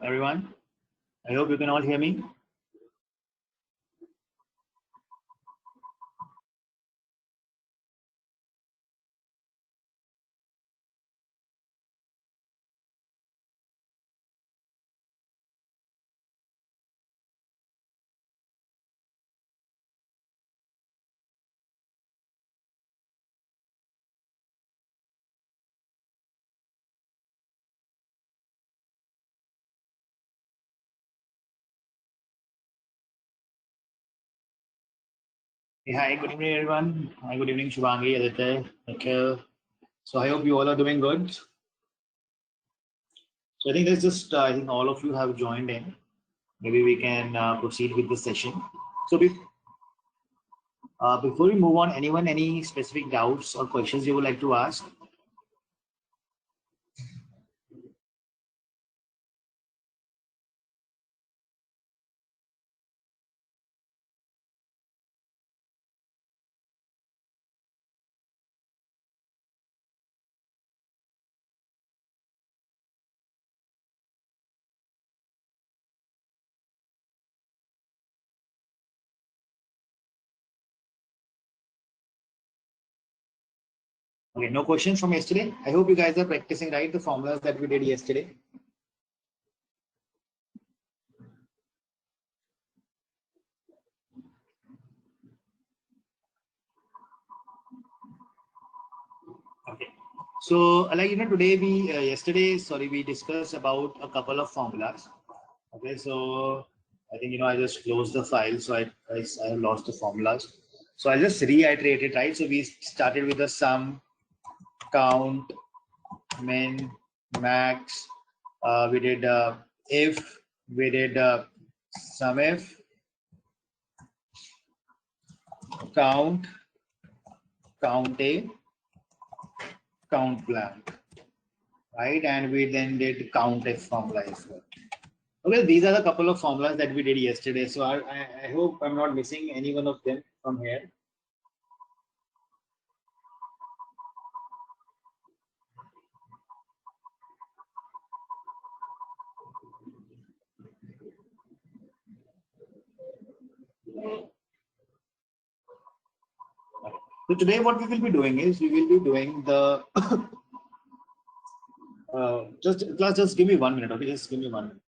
everyone. I hope you can all hear me. Hey, hi, good evening, everyone. Hi, good evening, Shubhangi, Aditya, Nikhil. So I hope you all are doing good. So I think there's just, I think all of you have joined in. Maybe we can proceed with the session. So before we move on, anyone, any specific doubts or questions you would like to ask? Okay, no questions from yesterday. I hope you guys are practicing right the formulas that we did yesterday. Okay. So, today yesterday, sorry, we discussed about a couple of formulas. Okay, so I think, I just closed the file, so I have lost the formulas. So I'll just reiterate it, right? So we started with the sum, count, min, max. We did if, we did sum if, count, count a, count blank, right? And we then did count if formula as well. Okay, these are the couple of formulas that we did yesterday. So I hope I'm not missing any one of them from here. So today what we will be doing is we will be doing the just give me 1 minute, okay? Just give me 1 minute.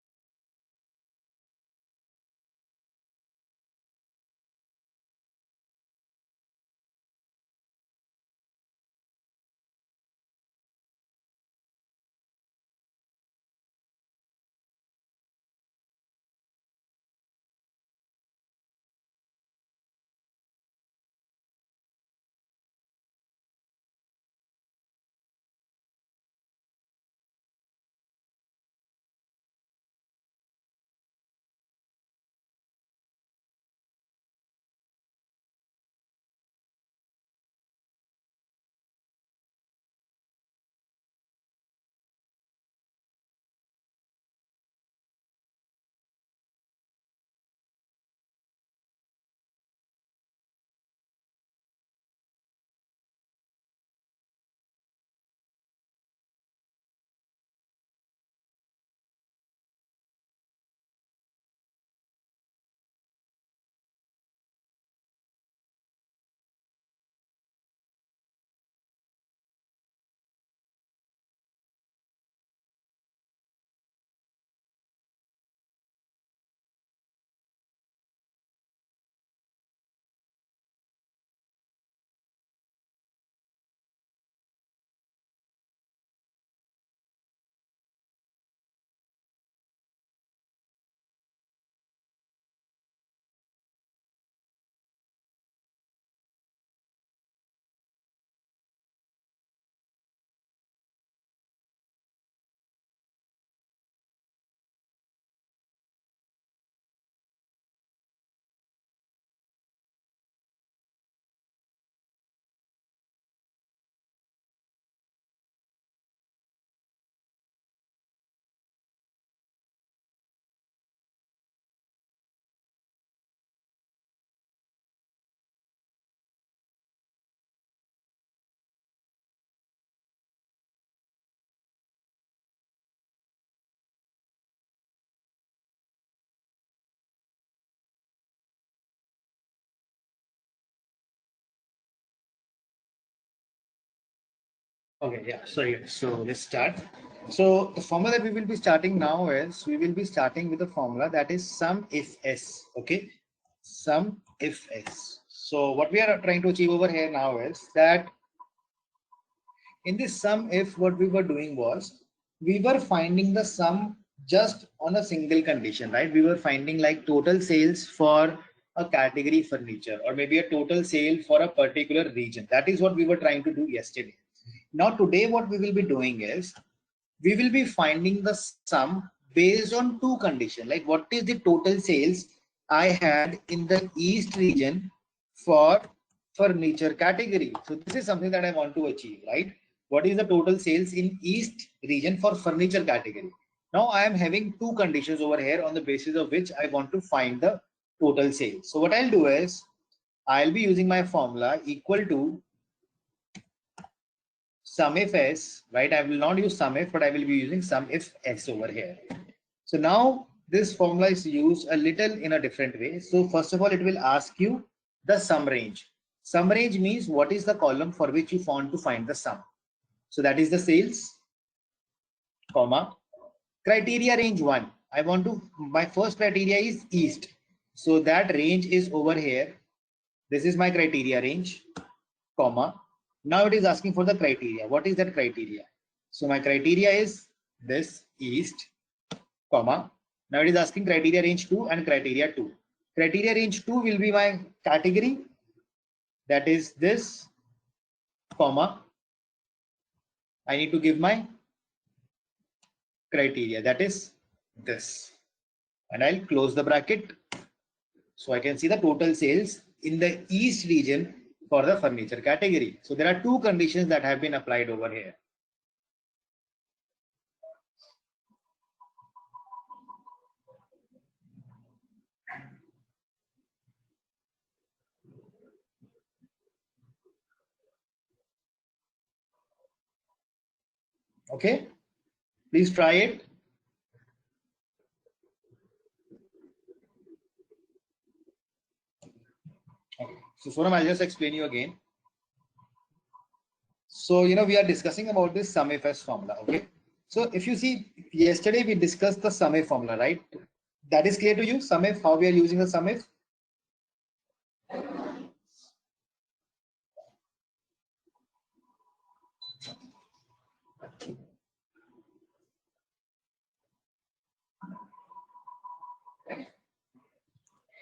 Okay, yeah, sorry. So let's start. So the formula that we will be starting now is we will be starting with a formula that is sum if s. Okay, sum if s. So what we are trying to achieve over here now is that in this sum if what we were doing was we were finding the sum just on a single condition, right? We were finding like total sales for a category furniture or maybe a total sale for a particular region. That is what we were trying to do yesterday. Now today what we will be doing is we will be finding the sum based on two conditions, like what is the total sales I had in the east region for furniture category. So this is something that I want to achieve, right? What is the total sales in east region for furniture category? Now I am having two conditions over here on the basis of which I want to find the total sales. So what I'll do is I'll be using my formula equal to sum if s, right? I will not use sum if, but I will be using sum if s over here. So now this formula is used a little in a different way. So first of all, it will ask you the sum range. Sum range means what is the column for which you want to find the sum. So that is the sales, comma, criteria range 1. I want to, my first criteria is east. So that range is over here. This is my criteria range, comma. Now it is asking for the criteria. What is that criteria? So my criteria is this east, comma. Now it is asking criteria range 2 and criteria 2. Criteria range 2 will be my category. That is this, comma. I need to give my criteria. That is this. And I'll close the bracket. So I can see the total sales in the east region for the furniture category. So there are two conditions that have been applied over here. Okay, please try it. Okay. So Sonam, I'll just explain you again. So, we are discussing about this sum if s formula. Okay. So if you see, yesterday we discussed the sum if formula, right? That is clear to you, sum if, how we are using the sum if?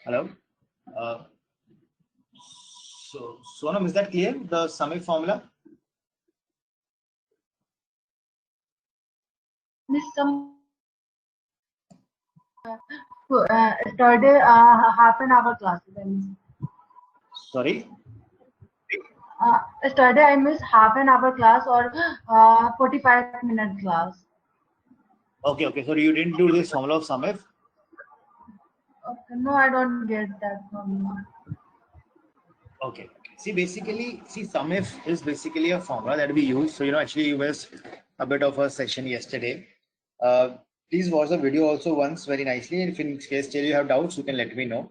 Hello. So Sonam, is that clear? The sum if formula? Miss some started half an hour classes. Sorry. Yesterday I missed half an hour class or 45-minute class. Okay, okay. So you didn't do this formula of sum if? Okay, no, I don't get that from Okay. See, basically, sum if is basically a formula that we use. So, actually, you missed a bit of a session yesterday. Please watch the video also once very nicely. If in case still you have doubts, you can let me know.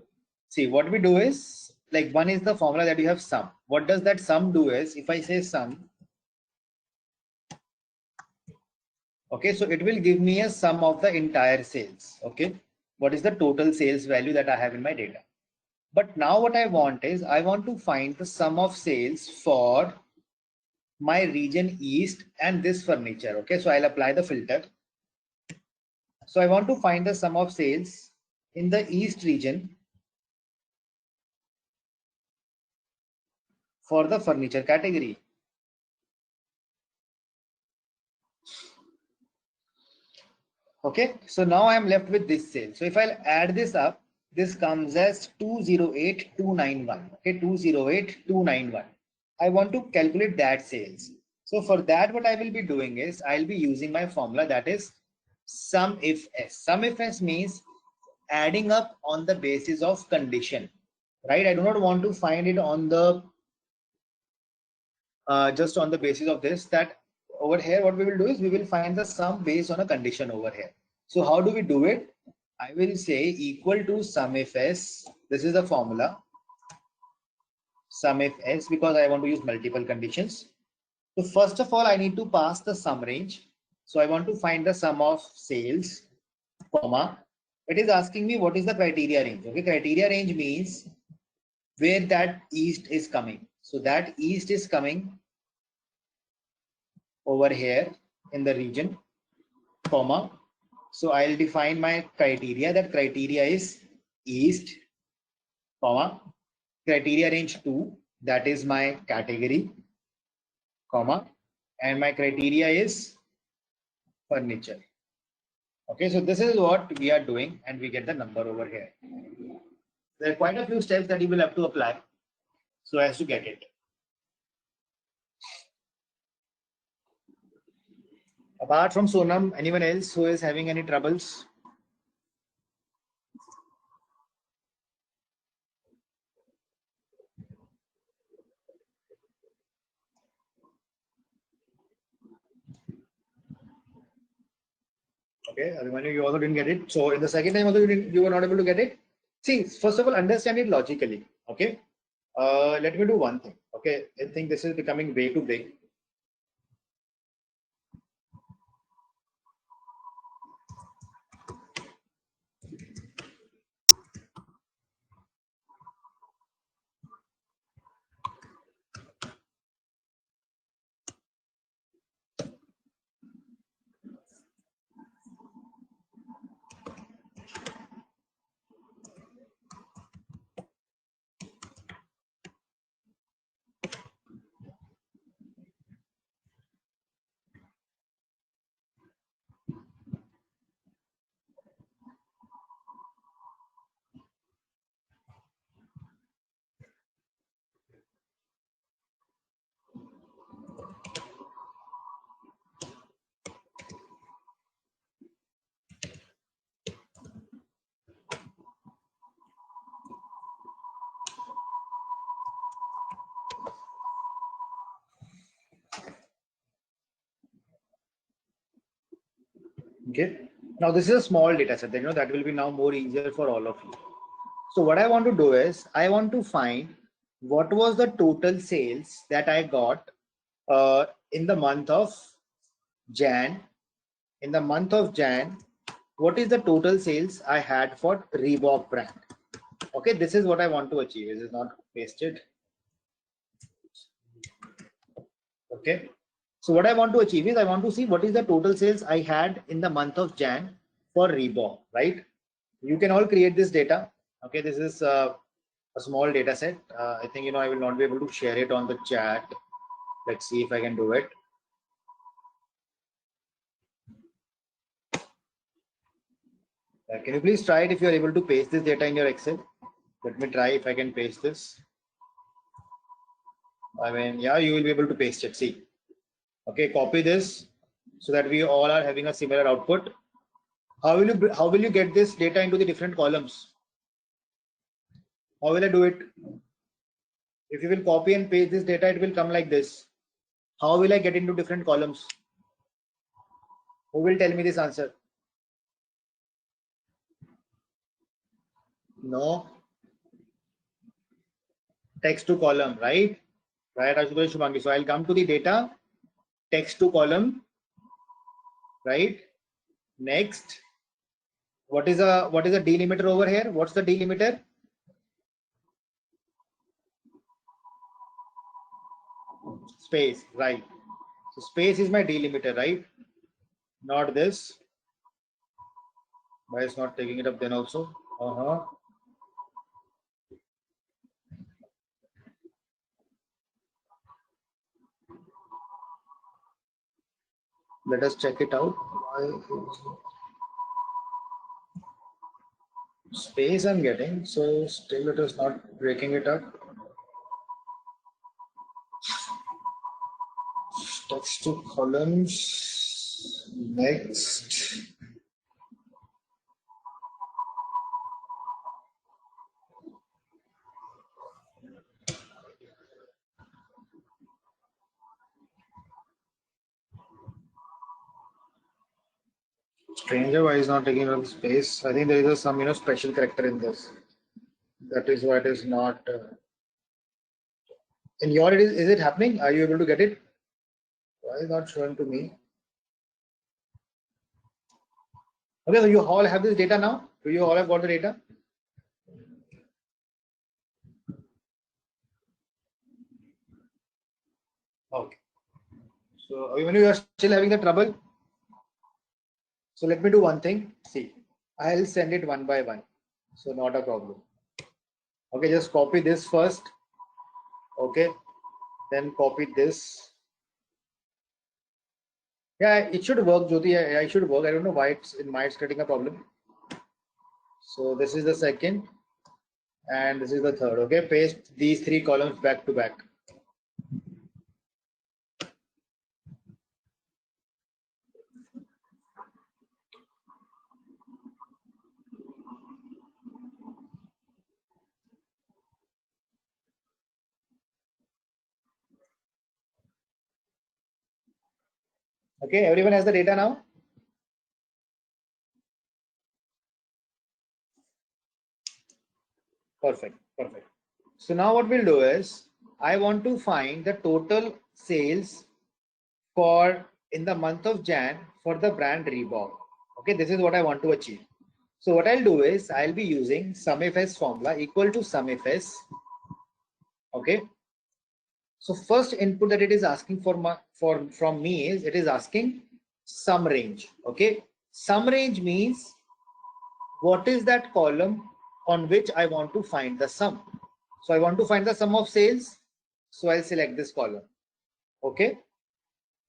See, what we do is, like, one is the formula that you have sum. What does that sum do is, if I say sum, okay, so it will give me a sum of the entire sales. Okay, what is the total sales value that I have in my data? But now what I want is I want to find the sum of sales for my region east and this furniture. Okay, so I'll apply the filter. So I want to find the sum of sales in the east region for the furniture category. Okay, so now I'm left with this sale. So if I'll add this up, this comes as 208291. Okay, 208291. I want to calculate that sales. So for that, what I will be doing is I'll be using my formula, that is sum if s. Sum if s means adding up on the basis of condition, right? I do not want to find it on the just on the basis of this, that over here what we will do is we will find the sum based on a condition over here. So how do we do it? I will say equal to sum if s. This is the formula, sum if s, because I want to use multiple conditions. So first of all, I need to pass the sum range. So I want to find the sum of sales, comma. It is asking me what is the criteria range. Okay, criteria range means where that east is coming. So that east is coming over here in the region, comma. So I'll define my criteria. That criteria is east, comma. Criteria range 2, that is my category, comma. And my criteria is furniture. Okay, so this is what we are doing and we get the number over here. There are quite a few steps that you will have to apply so as to get it. Apart from Sonam, anyone else who is having any troubles? Okay, Abhimanyu, you also didn't get it. So in the second time also you were not able to get it. See, first of all, understand it logically. Okay. Let me do one thing. Okay, I think this is becoming way too big. Okay. Now this is a small data set. You know that will be now more easier for all of you. So what I want to do is I want to find what was the total sales that I got in the month of Jan. In the month of Jan, what is the total sales I had for Reebok brand? Okay, this is what I want to achieve. This is not pasted. Okay. So what I want to achieve is I want to see what is the total sales I had in the month of Jan for Reebok, right? You can all create this data. Okay, this is a small data set. I think, I will not be able to share it on the chat. Let's see if I can do it. Can you please try it if you are able to paste this data in your Excel? Let me try if I can paste this. I mean, yeah, you will be able to paste it. See. Okay, copy this so that we all are having a similar output. How will you get this data into the different columns? How will I do it? If you will copy and paste this data, it will come like this. How will I get into different columns? Who will tell me this answer? No. Text to column, right? Right, Ashutosh Shumangi. So I'll come to the data, text to column, right? Next. What is a delimiter over here? What's the delimiter? Space, right? So space is my delimiter, right? Not this. Why is not taking it up then also? Let us check it out. Why space I'm getting, so still it is not breaking it up. Text to columns. Next. Stranger, why is not taking up space? I think there is some special character in this. That is why it is not. In your is it happening? Are you able to get it? Why is not showing to me? Okay, so you all have this data now? Do you all have got the data? Okay. So when you are still having the trouble, so let me do one thing. See, I'll send it one by one. So not a problem. Okay, just copy this first. Okay, then copy this. Yeah, it should work, Jyoti. I should work. I don't know why it's creating a problem. So this is the second, and this is the third. Okay, paste these three columns back to back. Okay, everyone has the data now? Perfect, perfect. So now what we'll do is, I want to find the total sales for in the month of Jan for the brand Reebok. Okay, this is what I want to achieve. So what I'll do is, I'll be using SumIfS formula equal to SumIfS. Okay. So first input that it is asking from me is, it is asking sum range. Okay. Sum range means what is that column on which I want to find the sum. So I want to find the sum of sales. So I'll select this column. Okay.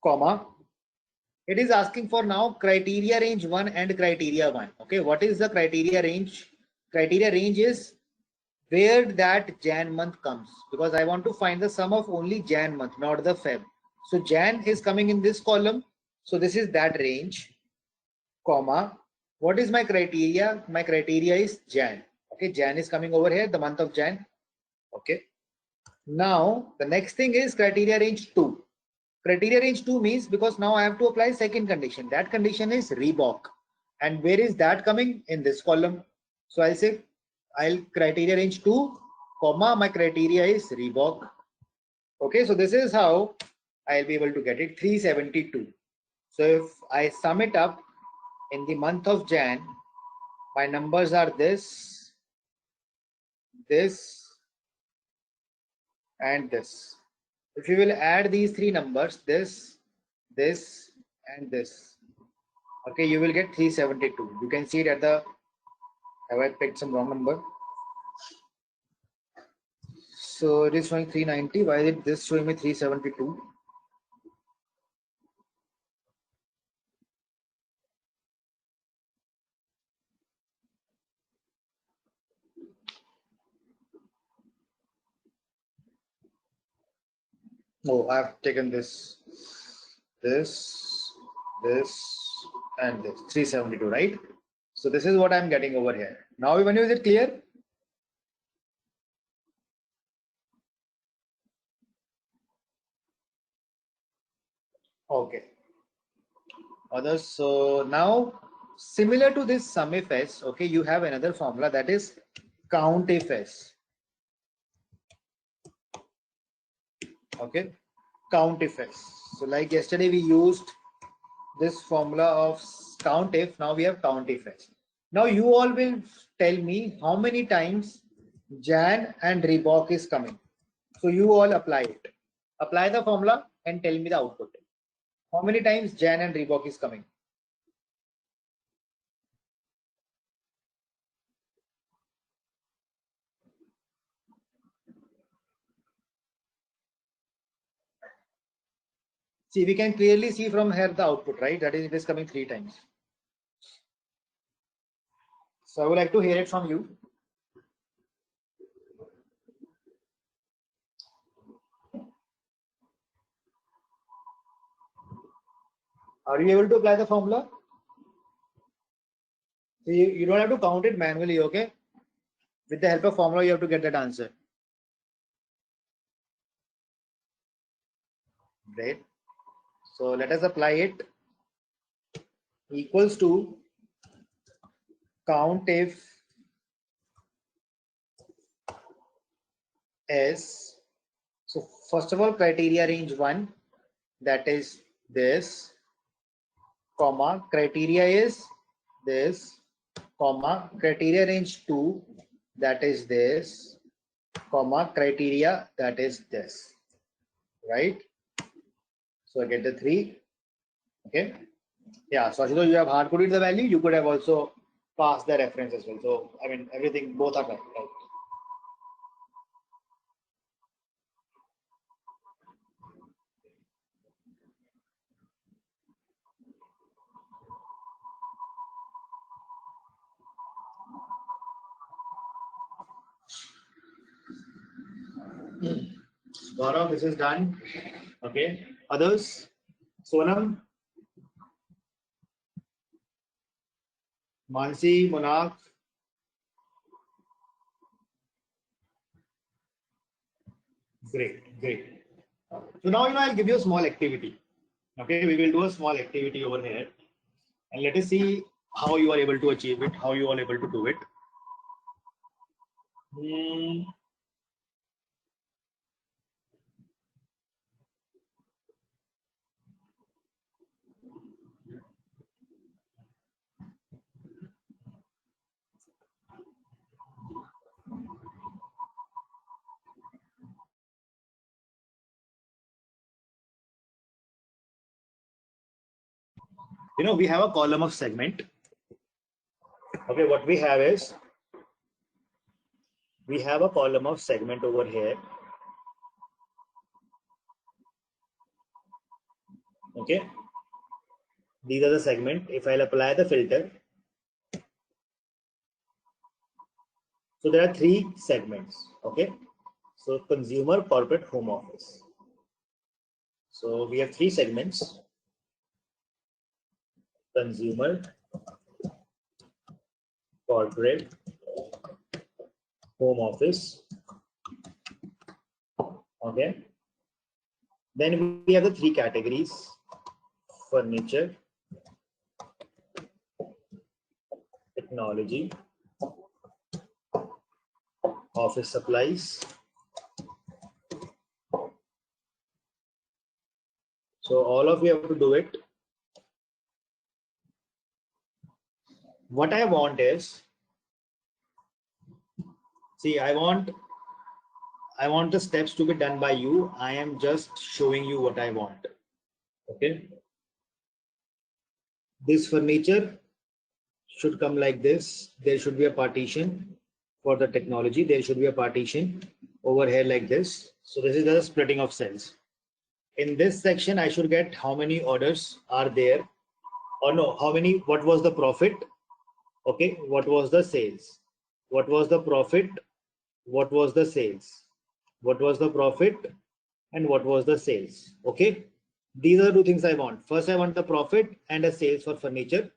Comma. It is asking for now criteria range 1 and criteria 1. Okay. What is the criteria range? Criteria range is where that Jan month comes, because I want to find the sum of only Jan month, not the Feb. So Jan is coming in this column. So this is that range, comma. What is my criteria? My criteria is Jan. Okay, Jan is coming over here, the month of Jan. Okay. Now the next thing is criteria range 2. Criteria range 2 means, because now I have to apply second condition. That condition is Reebok. And where is that coming? In this column. So I'll say I'll criteria range 2, comma, my criteria is Reebok. Okay, so this is how I'll be able to get it, 372. So if I sum it up in the month of Jan, my numbers are this, this, and this. If you will add these three numbers, this, and this, okay, you will get 372. You can see it at the, have I picked some wrong number? So it is showing 390. Why is this showing me 372? Oh, I've taken this, and this 372, right? So this is what I'm getting over here. Now, when is it clear? Okay. Others. So now, similar to this SumIfS, okay, you have another formula, that is CountIfS. Okay, CountIfS. So like yesterday we used this formula of COUNTIF. Now we have CountIfS. Now you all will tell me how many times Jan and Reebok is coming. So you all apply it. Apply the formula and tell me the output. How many times Jan and Reebok is coming? See, we can clearly see from here the output, right? That is, it is coming 3 times. So I would like to hear it from you. Are you able to apply the formula? So you don't have to count it manually, okay? With the help of formula, you have to get that answer. Great. So let us apply it. Equals to COUNTIF S. So first of all, criteria range 1, that is this, comma, criteria is this, comma, criteria range 2, that is this, comma, criteria, that is this, right? So I get the 3, okay? Yeah, so Ashutosh, you have hard coded the value, you could have also passed the reference as well. So, I mean, everything, both are right. Gaurav, this is done. Okay. Others? Sonam? Mansi, Monarch? Great, great. So now, I'll give you a small activity. Okay, we will do a small activity over here. And let us see how you are able to achieve it, how you are able to do it. We have a column of segment. Okay, what we have is, we have a column of segment over here. Okay, these are the segment. If I'll apply the filter, so there are 3 segments. Okay, so consumer, corporate, home office. So we have 3 segments: consumer, corporate, home office. Okay, then we have the 3 categories: furniture, technology, office supplies. So all of you have to do it. What I want is, see, I want the steps to be done by you. I am just showing you what I want. Okay. This furniture should come like this. There should be a partition for the technology. There should be a partition over here like this. So this is the splitting of cells. In this section, I should get how many orders are there, or no, how many, what was the profit? Okay, what was the sales? What was the profit? What was the sales? What was the profit? And what was the sales? Okay, these are the 2 things I want. First, I want the profit and a sales for furniture.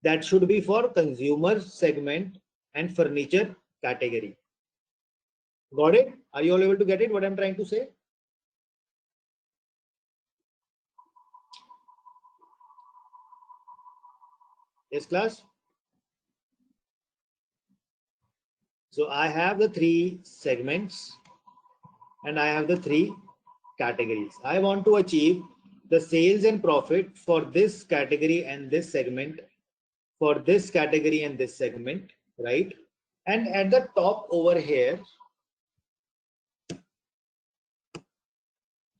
That should be for consumer segment and furniture category. Got it? Are you all able to get it, what I'm trying to say? Yes, class? So I have the 3 segments and I have the 3 categories. I want to achieve the sales and profit for this category and this segment, for this category and this segment, right? And at the top over here,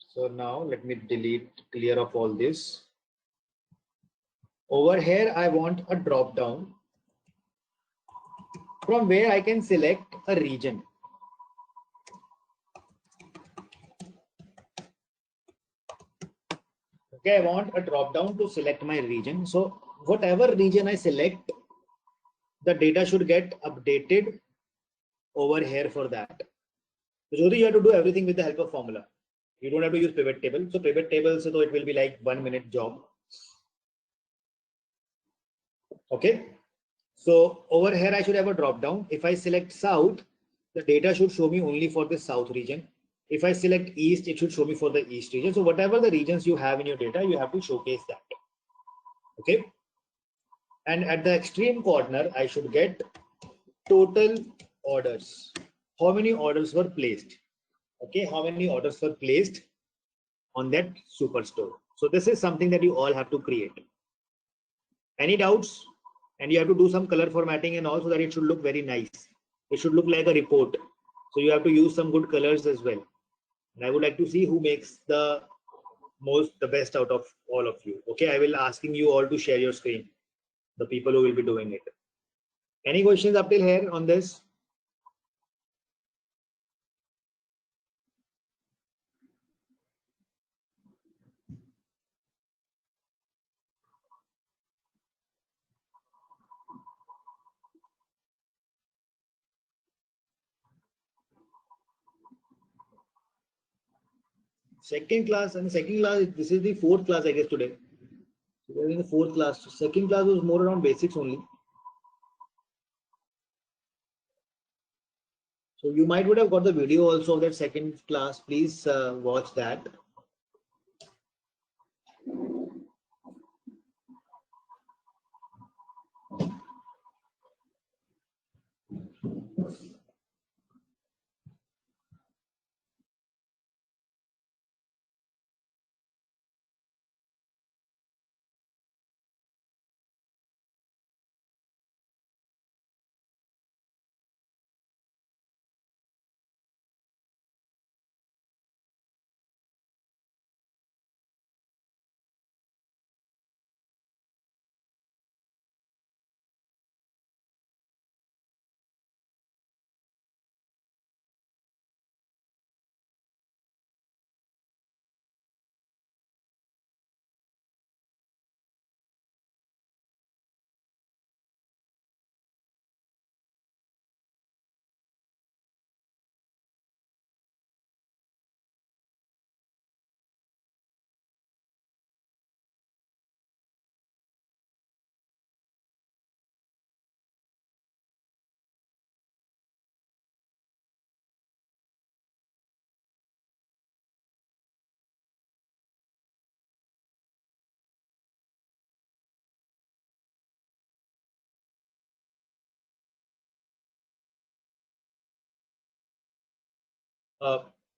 so now let me clear off all this. Over here, I want a drop down from where I can select a region. Okay, I want a drop down to select my region. So whatever region I select, the data should get updated over here for that. So Jyoti, you have to do everything with the help of formula. You don't have to use pivot table. So pivot table, so it will be like 1 minute job. Okay. So over here, I should have a drop down. If I select South, the data should show me only for the South region. If I select East, it should show me for the East region. So whatever the regions you have in your data, you have to showcase that. Okay. And at the extreme corner, I should get total orders. How many orders were placed? Okay. How many orders were placed on that superstore? So this is something that you all have to create. Any doubts? And you have to do some color formatting and also that it should look very nice. It should look like a report. So you have to use some good colors as well. And I would like to see who makes the best out of all of you. Okay, I will asking you all to share your screen, the people who will be doing it. Any questions up till here on this? Second class, this is the fourth class, I guess, today. So we're in the fourth class. Second class was more around basics only. So you might would have got the video also of that second class. Please watch that.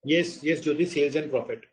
Yes, Jyoti, sales and profit.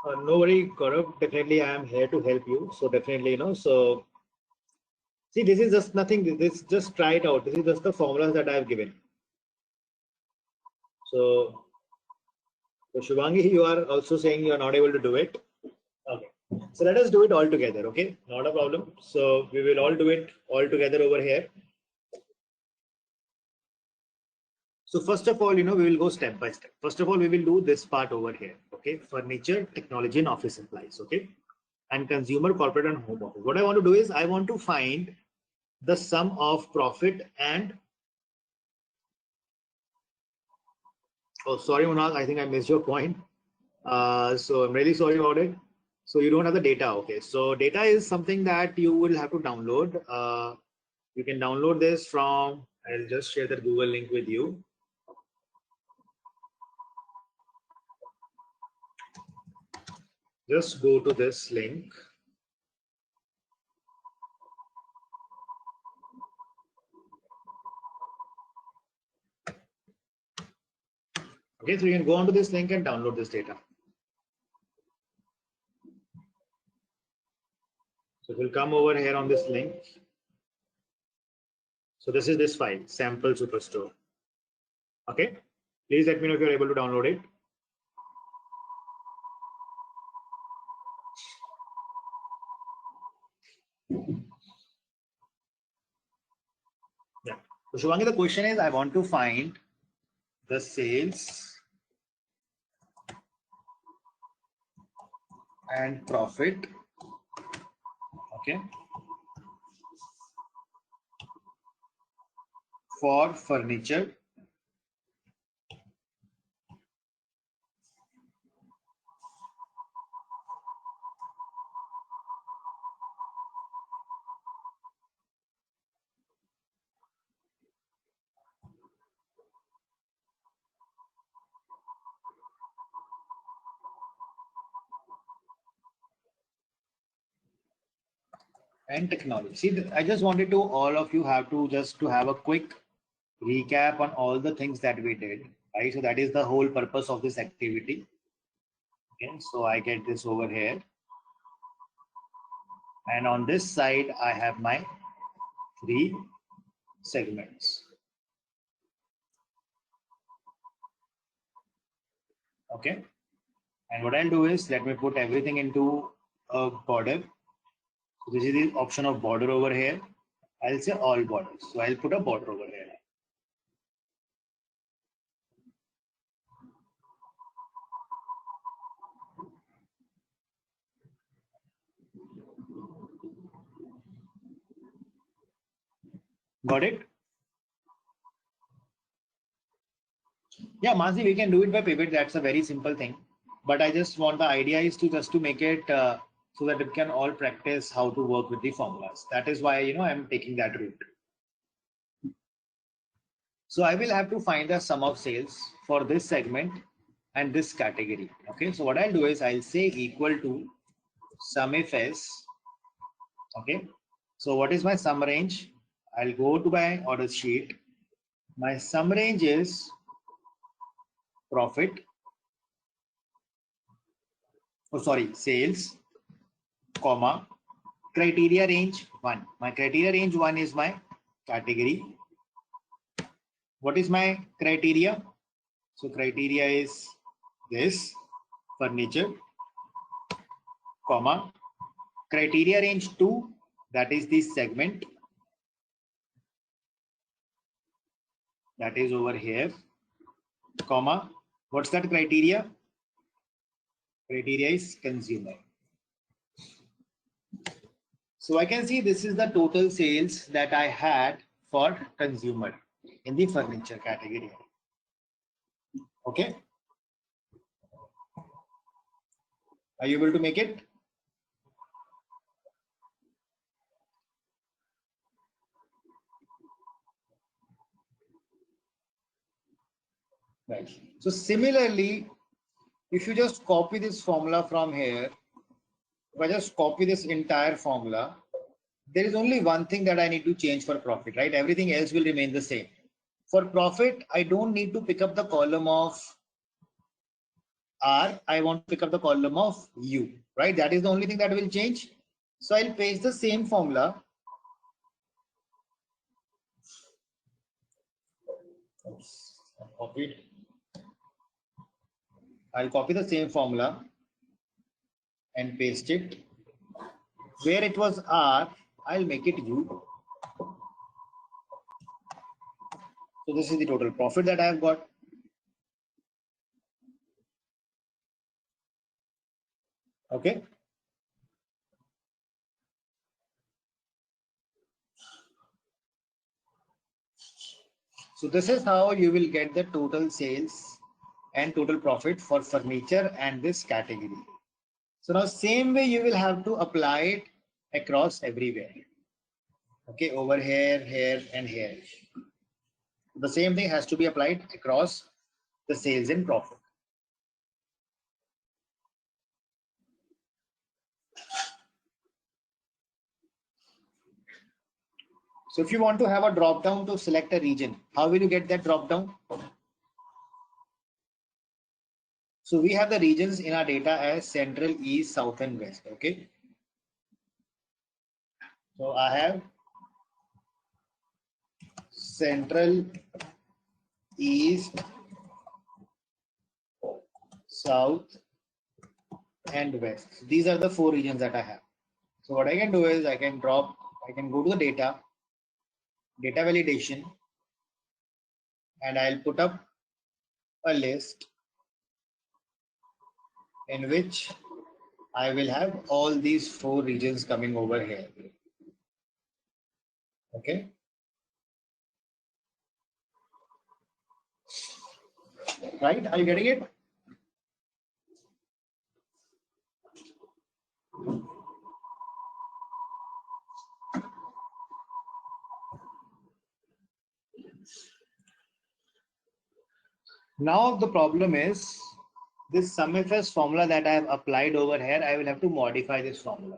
No worry, Gaurav. Definitely, I am here to help you. So definitely, So see, this is just nothing. This just try it out. This is just the formulas that I have given. So Shubhangi, you are also saying you are not able to do it. Okay. So let us do it all together. Okay, not a problem. So we will all do it all together over here. So first of all, we will go step by step. First of all, we will do this part over here. Okay, furniture, technology, and office supplies. Okay, and consumer, corporate, and home office. What I want to do is I want to find the sum of profit and Oh, sorry, Munal, I think I missed your point. So I'm really sorry about it. So you don't have the data. Okay. So data is something that you will have to download. You can download this from, I'll just share the Google link with you. Just go to this link. Okay, so you can go onto this link and download this data. So it will come over here on this link. So this is this file, sample superstore. Okay, please let me know if you're able to download it. Yeah. So Shubhangi, the question is, I want to find the sales and profit. Okay. For furniture. And technology. See, I just wanted to all of you have to just to have a quick recap on all the things that we did, right? So that is the whole purpose of this activity. Okay, so I get this over here. And on this side, I have my 3 segments. Okay. And what I'll do is let me put everything into a border. So this is the option of border over here. I'll say all borders. So I'll put a border over here. Got it? Yeah, Mansi, we can do it by pivot. That's a very simple thing. But I just want the idea is to just to make it so that it can all practice how to work with the formulas. That is why, I'm taking that route. So I will have to find the sum of sales for this segment and this category. Okay, so what I'll do is I'll say equal to sum if s. Okay, so what is my sum range? I'll go to my order sheet. My sum range is profit. Oh, sorry, sales, comma, criteria range 1. My criteria range 1 is my category. What is my criteria? So criteria is this furniture, comma, criteria range 2, that is this segment, that is over here, comma, what's that criteria? Criteria is consumer. So I can see this is the total sales that I had for consumer in the furniture category. Okay. Are you able to make it? Right. So similarly, if you just copy this formula from here, if I just copy this entire formula, there is only one thing that I need to change for profit, right? Everything else will remain the same. For profit, I don't need to pick up the column of R. I want to pick up the column of U, right? That is the only thing that will change. So I'll paste the same formula. Oops, copied. I'll copy the same formula and paste it. Where it was R, I'll make it U. So this is the total profit that I have got. Okay. So this is how you will get the total sales and total profit for furniture and this category. So now same way you will have to apply it across everywhere. Okay, over here, here, and here. The same thing has to be applied across the sales and profit. So if you want to have a drop down to select a region, how will you get that drop down? So we have the regions in our data as Central, East, South, and West. Okay. So I have Central, East, South, and West. These are the 4 regions that I have. So what I can do is I can go to the data validation, and I'll put up a list in which I will have all these 4 regions coming over here. Okay. Right? Are you getting it? Now the problem is this SumIFS formula that I have applied over here, I will have to modify this formula,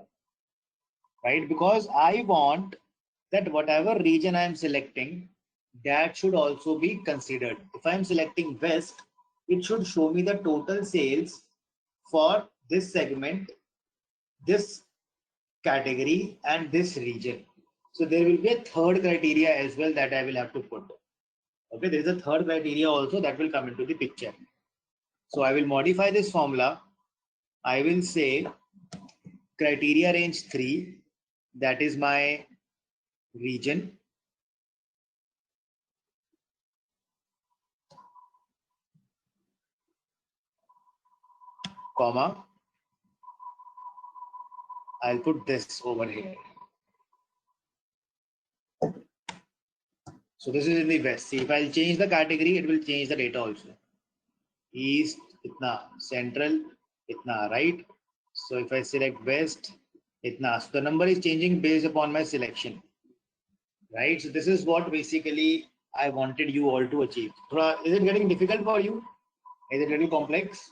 right? Because I want that whatever region I am selecting, that should also be considered. If I am selecting West, it should show me the total sales for this segment, this category, and this region. So there will be a third criteria as well that I will have to put. Okay, there is a third criteria also that will come into the picture. So I will modify this formula. I will say criteria range 3, that is my region. Comma. I'll put this over here. So this is in the West. See, if I'll change the category, it will change the data also. East, itna, Central, itna, right? So if I select West, itna. So the number is changing based upon my selection, right? So this is what basically I wanted you all to achieve. Is it getting difficult for you? Is it really complex?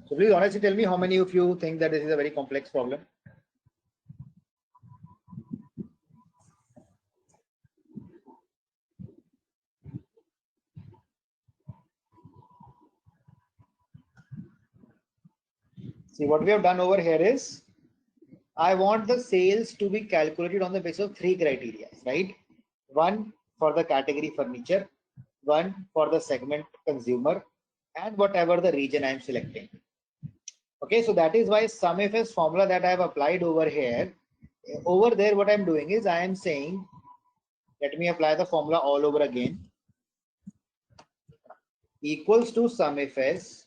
So please honestly tell me how many of you think that this is a very complex problem. See, what we have done over here is, I want the sales to be calculated on the basis of 3 criteria, right? 1 for the category furniture, 1 for the segment consumer, and whatever the region I am selecting. Okay, so that is why SumIFS formula that I have applied over here. Over there, what I'm doing is I am saying, let me apply the formula all over again. Equals to SumIFS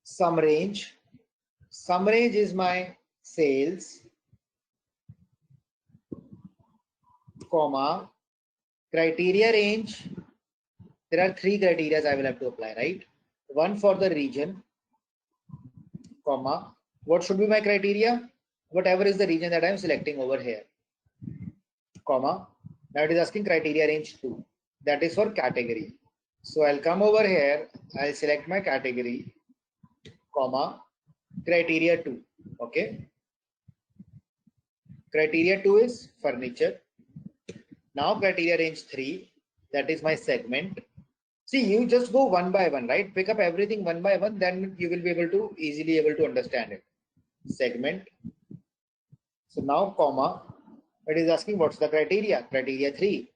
sum range. Sum range is my sales, comma, criteria range. There are 3 criteria I will have to apply, right? 1 for the region, comma, what should be my criteria? Whatever is the region that I am selecting over here, comma. Now it is asking criteria range 2. That is for category. So I'll come over here, I'll select my category, comma, criteria 2. Okay. Criteria 2 is furniture. Now criteria range 3, that is my segment. See, you just go one by one, right? Pick up everything one by one, then you will be able to easily able to understand it. Segment. So now, comma, it is asking what's the criteria? Criteria 3.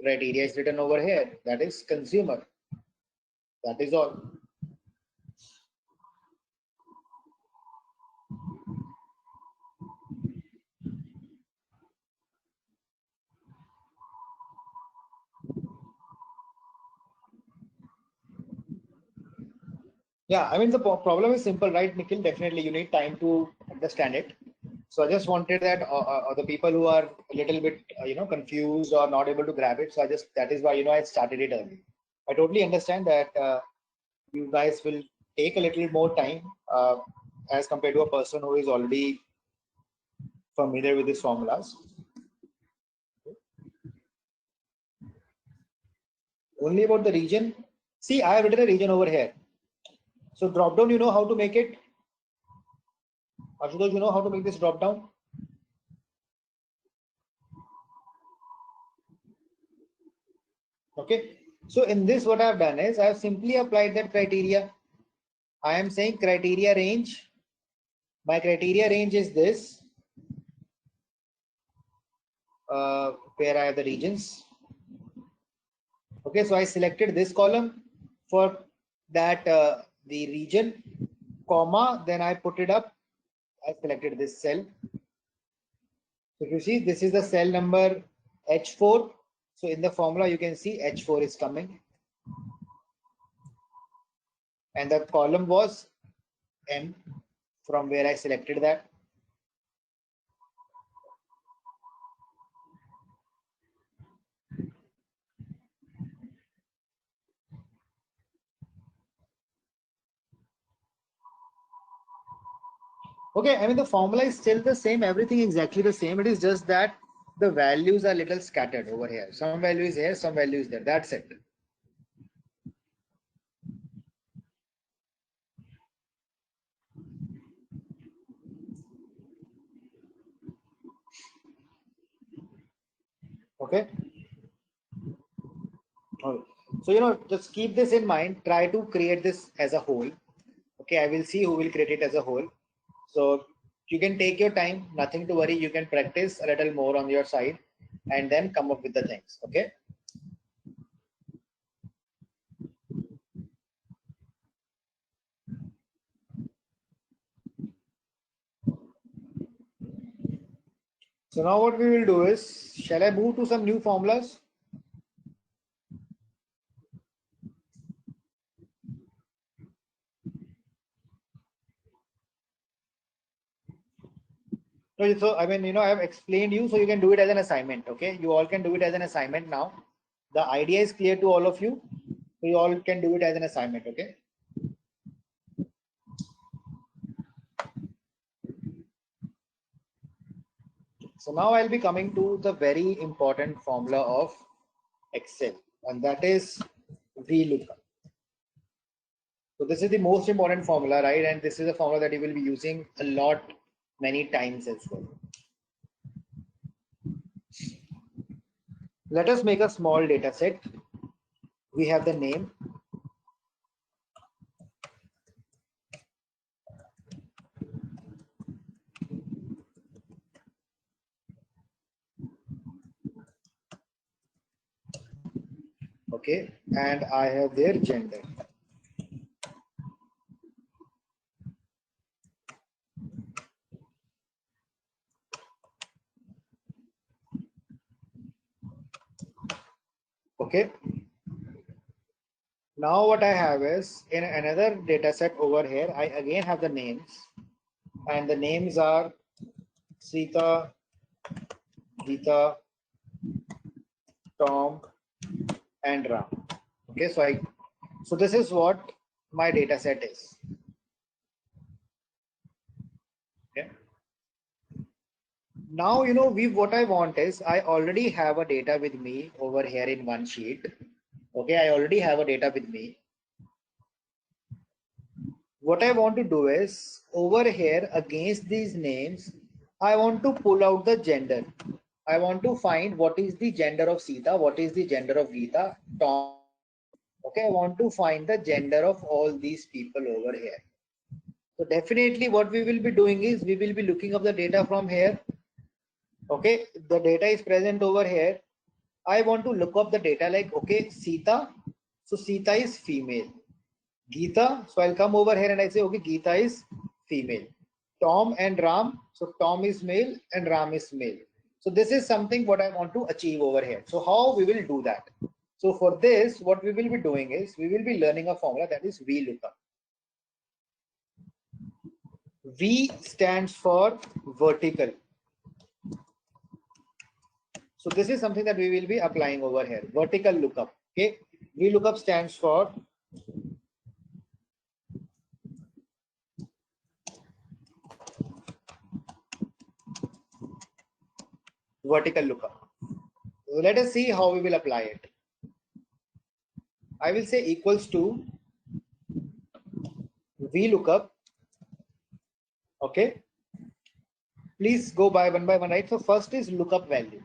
Criteria is written over here. That is consumer. That is all. Yeah, I mean, the problem is simple, right, Nikhil? Definitely you need time to understand it. So I just wanted that the people who are a little bit confused or not able to grab it. So that is why I started it early. I totally understand that you guys will take a little more time as compared to a person who is already familiar with these formulas. Only about the region. See, I have written a region over here. So drop down, you know how to make it? Ashutosh, you know how to make this drop down? Okay. So in this, what I've done is I've simply applied that criteria. I am saying criteria range. My criteria range is this, where I have the regions. Okay, so I selected this column for that the region, comma, then I put it up. I selected this cell. So if you see, this is the cell number H4. So in the formula, you can see H4 is coming. And the column was M from where I selected that. Okay, I mean the formula is still the same, everything exactly the same. It is just that the values are little scattered over here. Some value is here, some value is there. That's it. Okay. So just keep this in mind. Try to create this as a whole. Okay, I will see who will create it as a whole. So you can take your time, nothing to worry. You can practice a little more on your side and then come up with the things. Okay. So now what we will do is, shall I move to some new formulas? So I mean, I have explained you, so you can do it as an assignment. Okay, you all can do it as an assignment now. The idea is clear to all of you, so you all can do it as an assignment. Okay. So now I'll be coming to the very important formula of Excel, and that is VLOOKUP. So this is the most important formula, right? And this is a formula that you will be using a lot, many times as well. Let us make a small data set. We have the name. Okay, and I have their gender. Okay. Now what I have is in another data set over here, I again have the names, and the names are Sita, Geeta, Tom, and Ram. Okay, so this is what my data set is. Okay. Now what I want is I already have a data with me over here in one sheet. Okay, I already have a data with me. What I want to do is over here against these names, I want to pull out the gender. I want to find what is the gender of Sita, what is the gender of Geeta, Tom. Okay, I want to find the gender of all these people over here. So definitely what we will be doing is we will be looking up the data from here. Okay, the data is present over here. I want to look up the data like, okay, Sita. So Sita is female. Geeta. So I'll come over here and I say, okay, Geeta is female. Tom and Ram. So Tom is male and Ram is male. So this is something what I want to achieve over here. So how we will do that? So for this, what we will be doing is we will be learning a formula that is VLOOKUP. V stands for vertical. So this is something that we will be applying over here. Vertical lookup. Okay. VLOOKUP stands for vertical lookup. So let us see how we will apply it. I will say equals to VLOOKUP. Okay. Please go by one, right? So first is lookup value.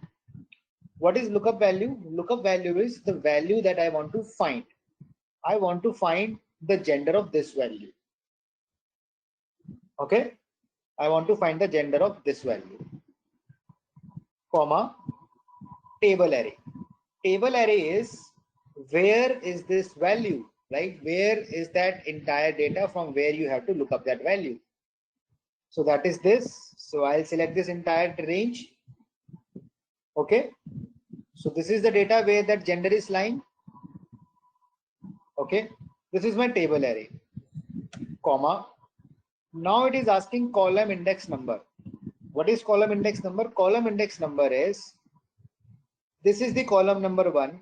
What is lookup value? Lookup value is the value that I want to find. I want to find the gender of this value. Okay. I want to find the gender of this value. Comma, table array. Table array is where is this value, right? Where is that entire data from where you have to look up that value? So that is this. So I'll select this entire range. Okay. So this is the data where that gender is lying. Okay. This is my table array. Comma. Now it is asking column index number. What is column index number? Column index number is, this is the column number 1.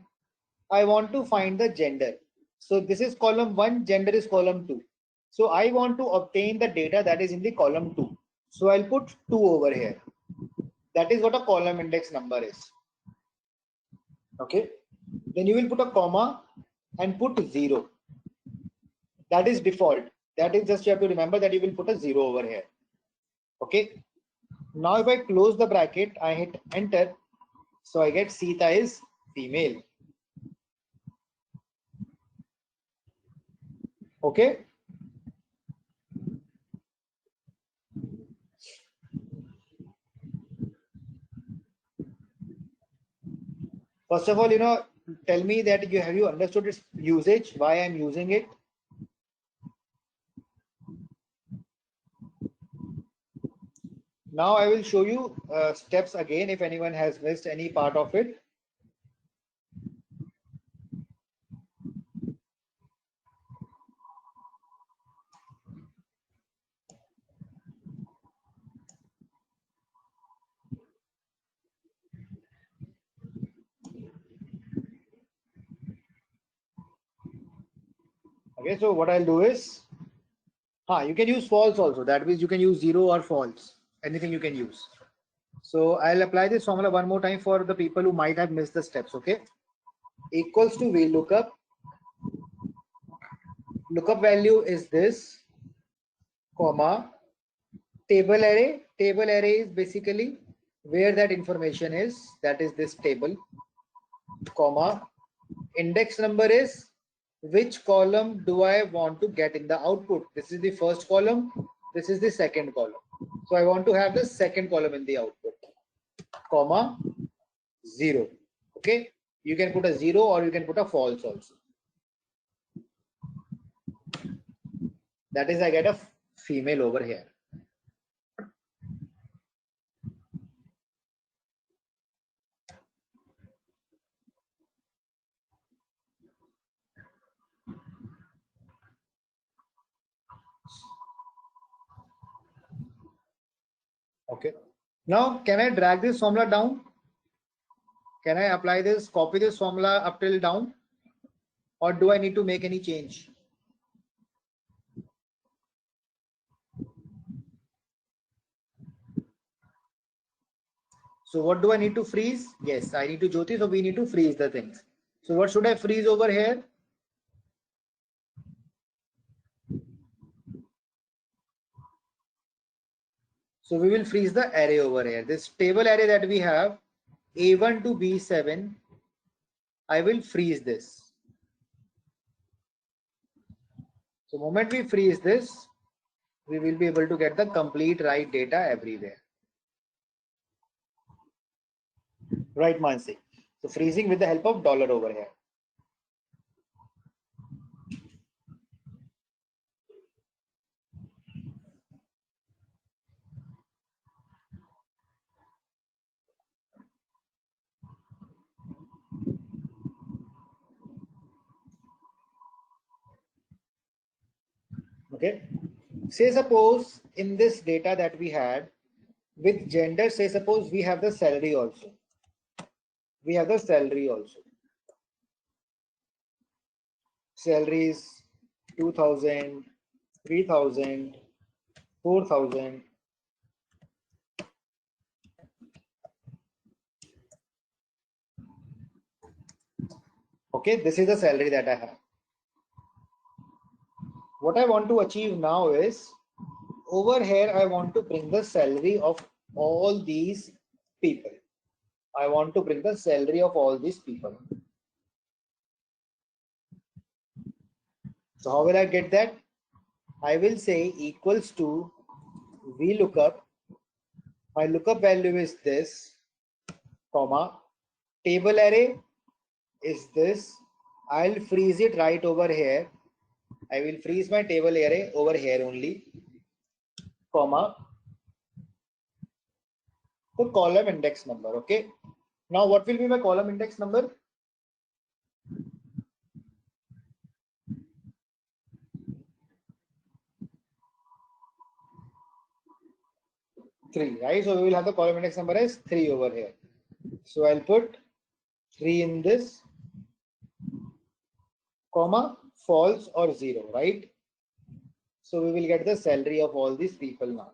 I want to find the gender. So this is column 1, gender is column 2. So I want to obtain the data that is in the column 2. So I'll put 2 over here. That is what a column index number is. Okay. Then you will put a comma and put 0. That is default. That is just, you have to remember that you will put a 0 over here. Okay. Now if I close the bracket, I hit enter. So I get Sita is female. Okay. First of all, tell me that have you understood its usage, why I'm using it? Now I will show you steps again if anyone has missed any part of it. Okay, so what I'll do is, you can use false also. That means you can use 0 or false, anything you can use. So I'll apply this formula one more time for the people who might have missed the steps. Okay, equals to VLOOKUP. Lookup value is this, comma, table array. Table array is basically where that information is, that is this table, comma, index number is which column do I want to get in the output. This is the first column, this is the second column. So I want to have the second column in the output, comma, 0. Okay, you can put a 0 or you can put a false also. That is, I get a female over here. Okay. Now, can I drag this formula down? Can I apply this, copy this formula up till down? Or do I need to make any change? So what do I need to freeze? Yes, I need to Jyoti, so we need to freeze the things. So what should I freeze over here? So we will freeze the array over here. This table array that we have, A1 to B7, I will freeze this. So the moment we freeze this, we will be able to get the complete right data everywhere. Right, Mansi. So freezing with the help of dollar over here. Okay. Say suppose in this data that we had with gender, say suppose we have the salary also. We have the salary also. Salary is 2,000, 3,000, 4,000. Okay, this is the salary that I have. What I want to achieve now is, over here I want to bring the salary of all these people. I want to bring the salary of all these people. So how will I get that? I will say equals to VLOOKUP. My lookup value is this, comma, table array is this. I'll freeze it right over here. I will freeze my table array over here only, comma, the column index number. Okay. Now what will be my column index number? 3, right? So we will have the column index number as 3 over here. So I'll put 3 in this, comma, false or 0, right? So we will get the salary of all these people now.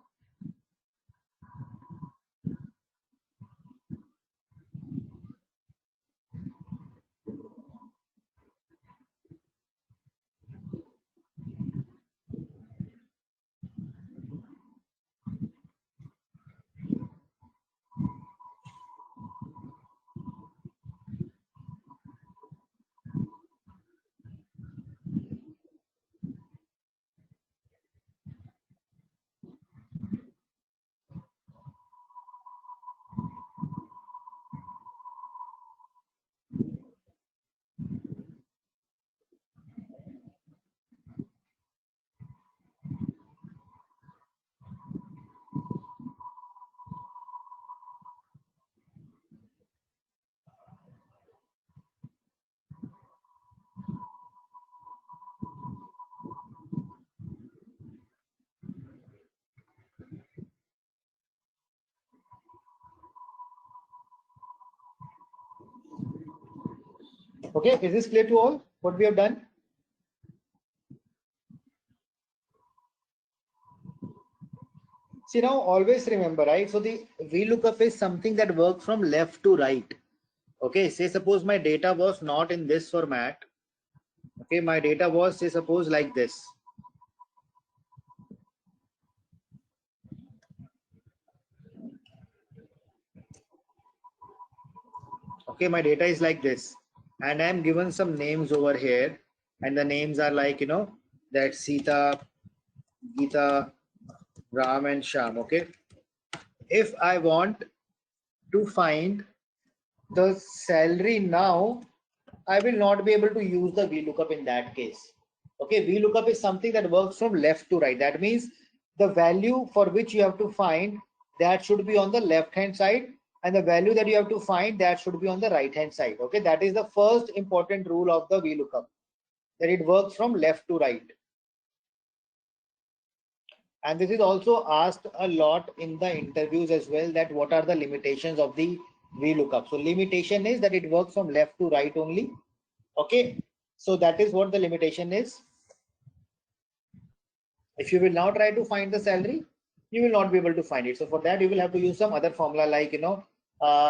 Okay, is this clear to all what we have done? See, now always remember, right? So the VLOOKUP is something that works from left to right. Okay, say suppose my data was not in this format. Okay, my data was, say suppose, like this. Okay, my data is like this, and I'm given some names over here, and the names are like, you know, that Sita, Geeta, Ram and Sham. Okay, if I want to find the salary now, I will not be able to use the VLOOKUP in that case. Okay, VLOOKUP is something that works from left to right. That means the value for which you have to find, that should be on the left hand side, and the value that you have to find, that should be on the right hand side. Okay, that is the first important rule of the VLOOKUP, that it works from left to right. And this is also asked a lot in the interviews as well, that what are the limitations of the VLOOKUP. So limitation is that it works from left to right only. Okay, so that is what the limitation is. If you will now try to find the salary, you will not be able to find it. So for that, you will have to use some other formula, like, you know,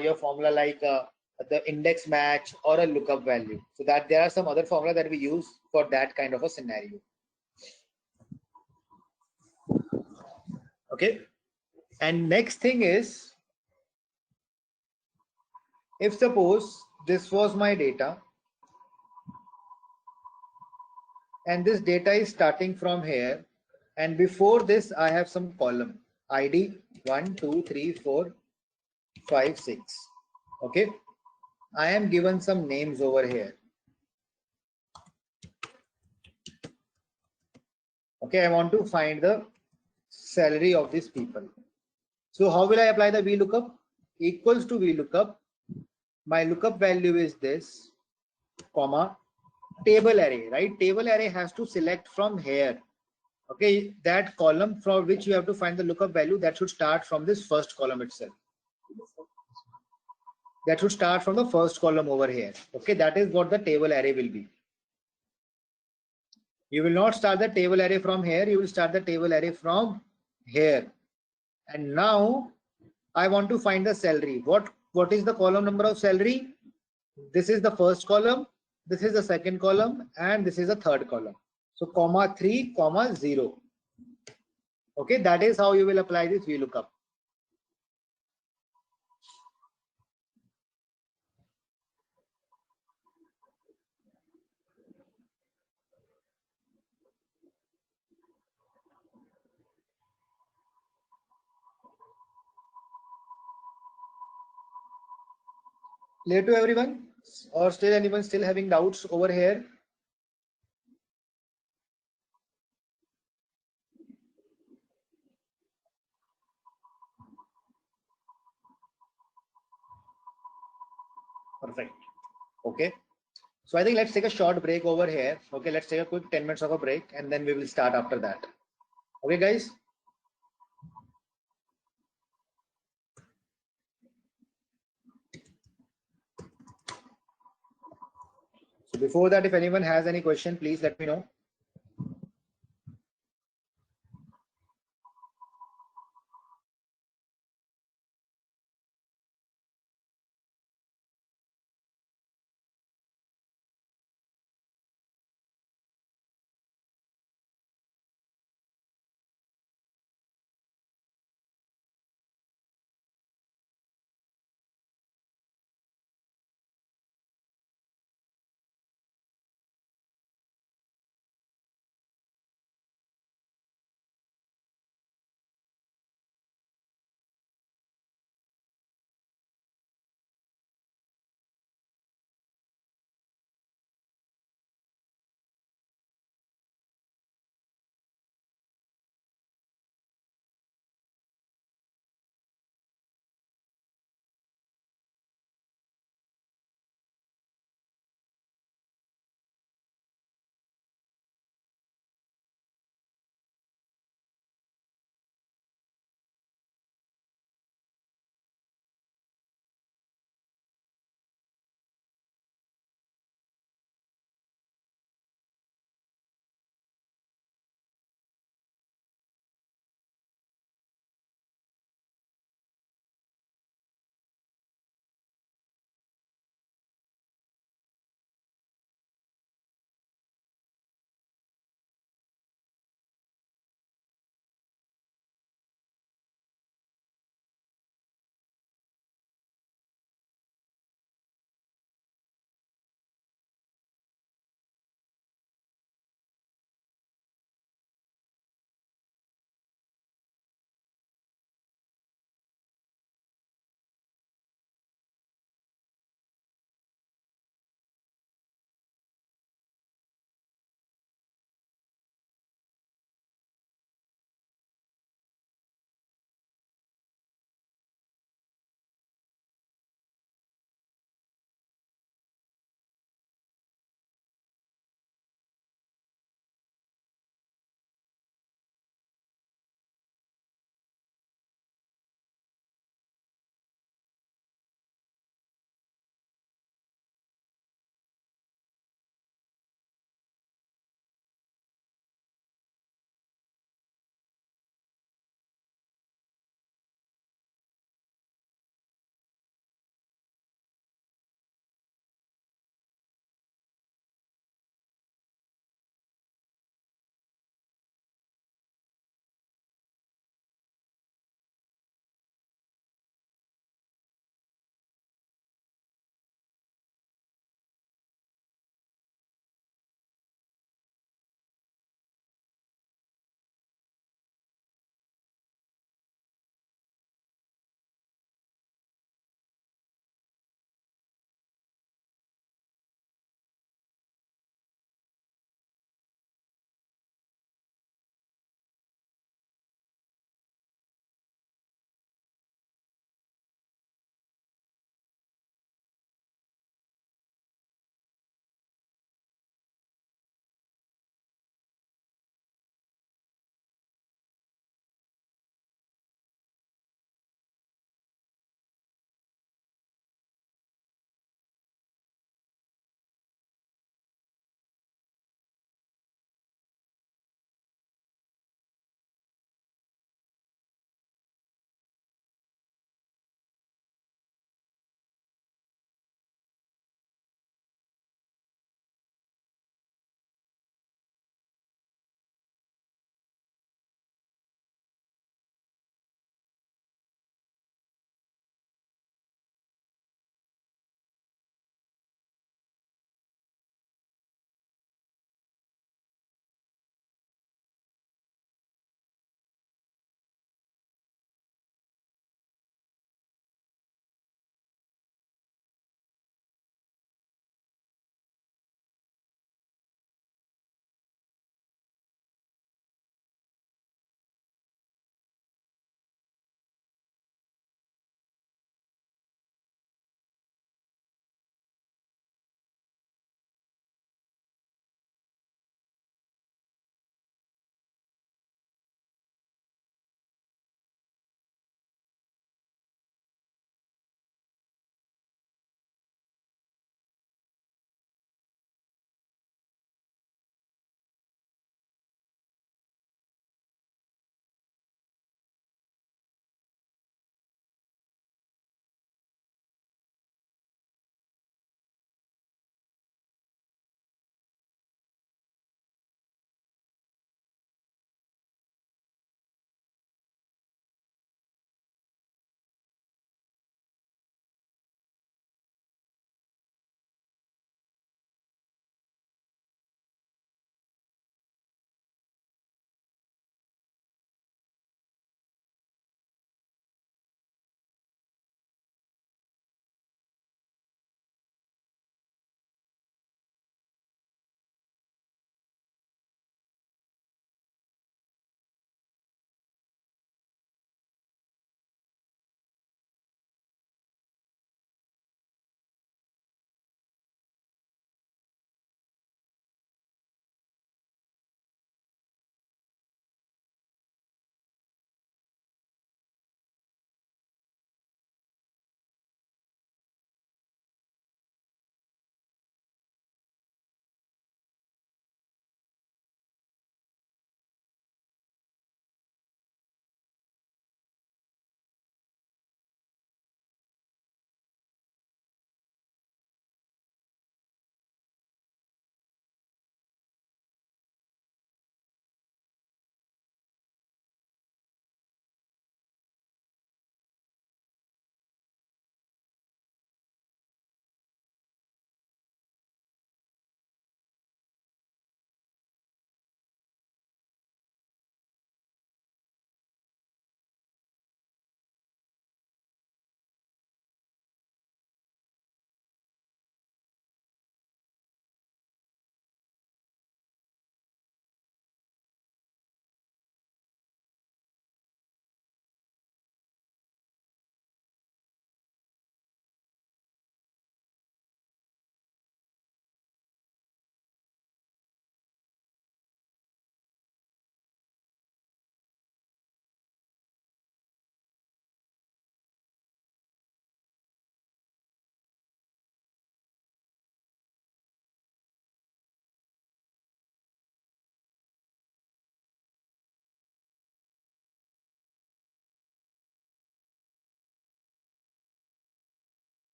your formula like the index match or a lookup value. So that there are some other formula that we use for that kind of a scenario. Okay, and next thing is, if suppose this was my data, and this data is starting from here, and before this I have some column ID 1 2 3 4 5 6. Okay, I am given some names over here. Okay, I want to find the salary of these people. So how will I apply the VLOOKUP? Equals to VLOOKUP. My lookup value is this, comma, table array, right? Table array has to select from here. Okay, that column for which you have to find the lookup value, that should start from this first column itself. That should start from the first column over here. Okay, that is what the table array will be. You will not start the table array from here, you will start the table array from here. And now I want to find the salary. What is the column number of salary? This is the first column, this is the second column, and this is the third column. So comma 3, comma 0. Okay, that is how you will apply this VLOOKUP. Clear to everyone? Or still anyone still having doubts over here? Perfect. Okay. So I think let's take a short break over here. Okay, let's take a quick 10 minutes of a break and then we will start after that. Okay, guys? So before that, if anyone has any question, please let me know.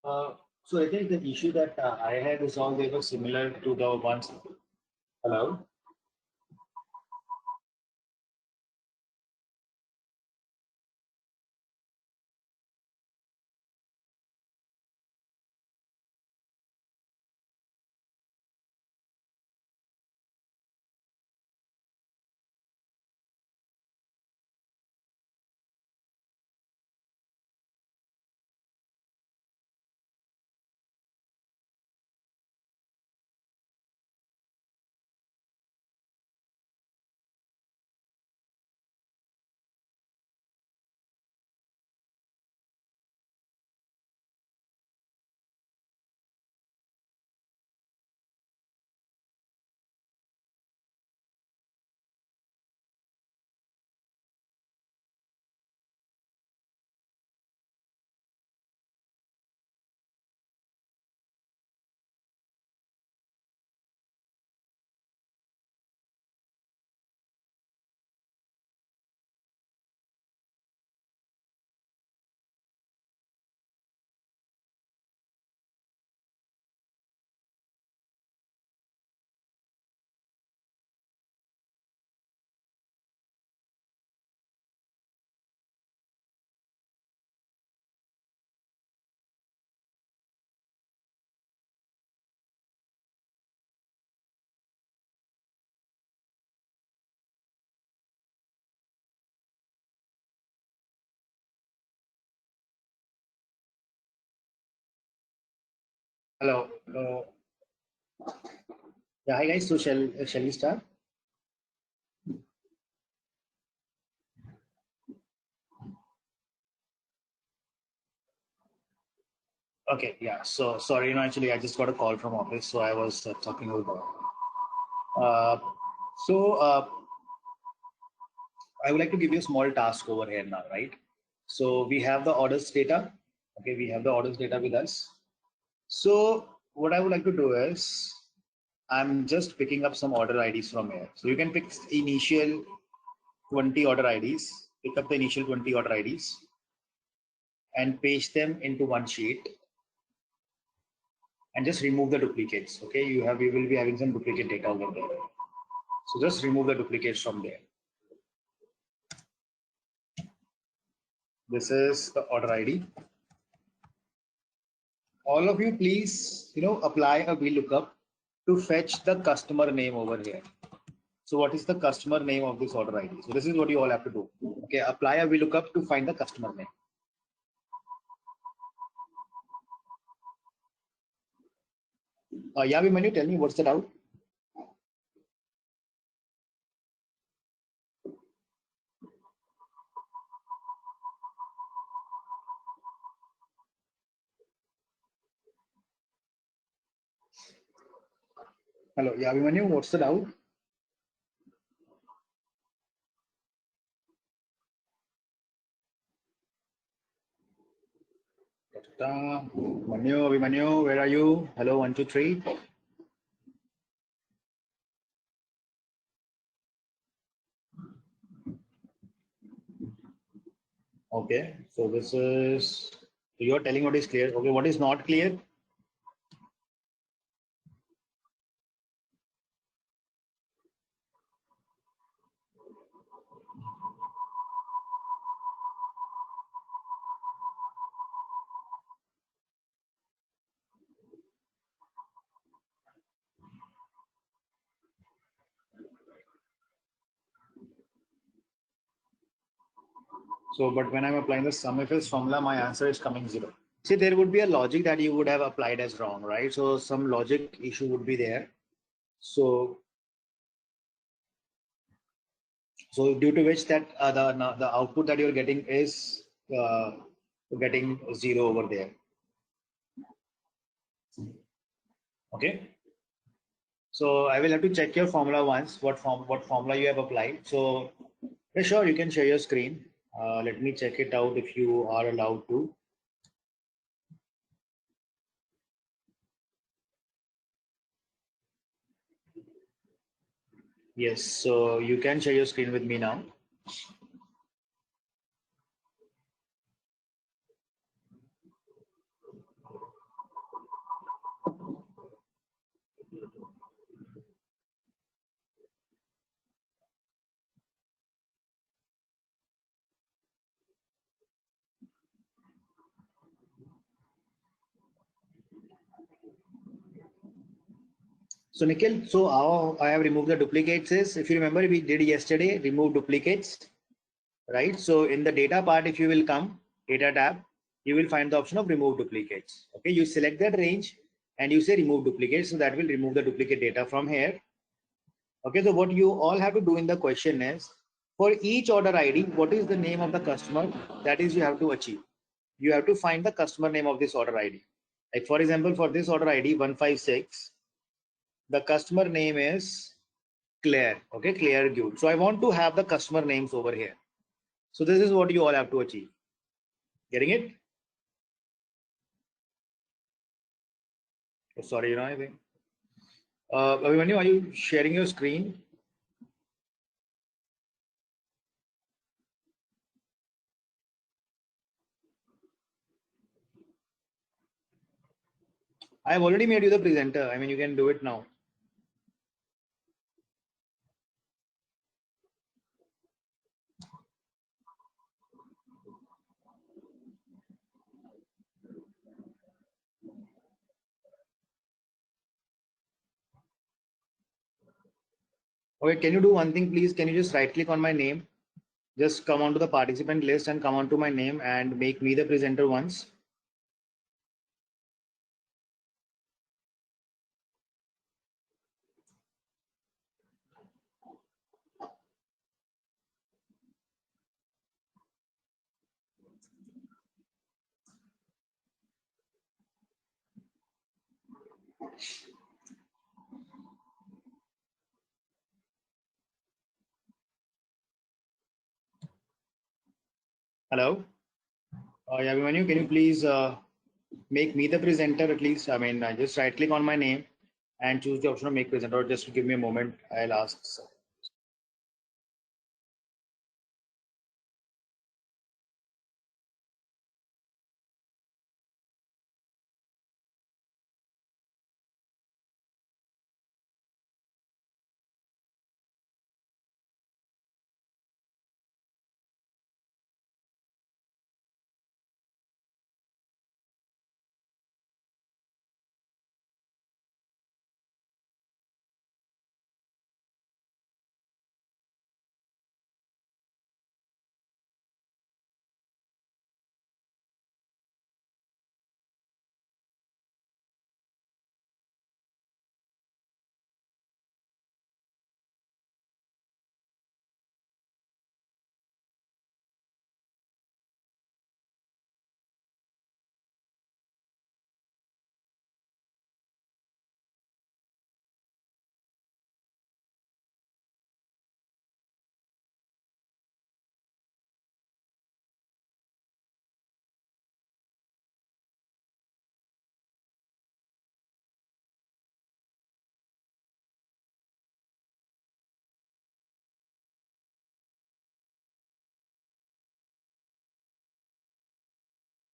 So I think the issue that I had is all they were similar to the ones. Hello. Hello. Yeah, hi guys. So shall we start? Okay. Yeah. So sorry, actually, I just got a call from office, so I was talking with. Uh, so I would like to give you a small task over here now, right? So we have the orders data. Okay, we have the orders data with us. So what I would like to do is I'm just picking up some order IDs from here. So you can pick initial 20 order IDs, pick up the initial 20 order IDs and paste them into one sheet and just remove the duplicates. Okay, you will be having some duplicate data over there. So just remove the duplicates from there. This is the order ID. All of you, please, apply a VLOOKUP to fetch the customer name over here. So what is the customer name of this order ID? So this is what you all have to do. Okay, apply a VLOOKUP to find the customer name. Yeah, Abhimanyu, tell me what's the doubt? Hello, yeah, Abhimanyu, what's the doubt? Abhimanyu, where are you? Hello, 1, 2, 3. Okay, so this is, so you're telling what is clear. Okay, what is not clear? So, but when I'm applying the sum if else formula, my answer is coming 0. See, there would be a logic that you would have applied as wrong, right? So some logic issue would be there. So due to which that the output that you're getting is getting 0 over there. Okay. So I will have to check your formula once, what formula you have applied. So yeah, sure, you can share your screen. Let me check it out if you are allowed to. Yes, so you can share your screen with me now. So Nikhil, so how I have removed the duplicates is, if you remember, we did yesterday, remove duplicates, right? So in the data part, if you will come, data tab, you will find the option of remove duplicates. Okay, you select that range and you say remove duplicates. So that will remove the duplicate data from here. Okay, so what you all have to do in the question is, for each order ID, what is the name of the customer? That is, you have to achieve. You have to find the customer name of this order ID. Like for example, for this order ID 156, the customer name is Claire. Okay, Claire Good. So I want to have the customer names over here. So this is what you all have to achieve. Getting it? Oh, sorry, you know, I think. Abhimanyu, are you sharing your screen? I've already made you the presenter. I mean, you can do it now. Okay, can you do one thing, please? Can you just right click on my name? Just come onto the participant list and come onto my name and make me the presenter once. Hello? Yeah, Abhimanyu, can you please make me the presenter at least? I mean, just right click on my name and choose the option of make presenter, or just give me a moment. I'll ask.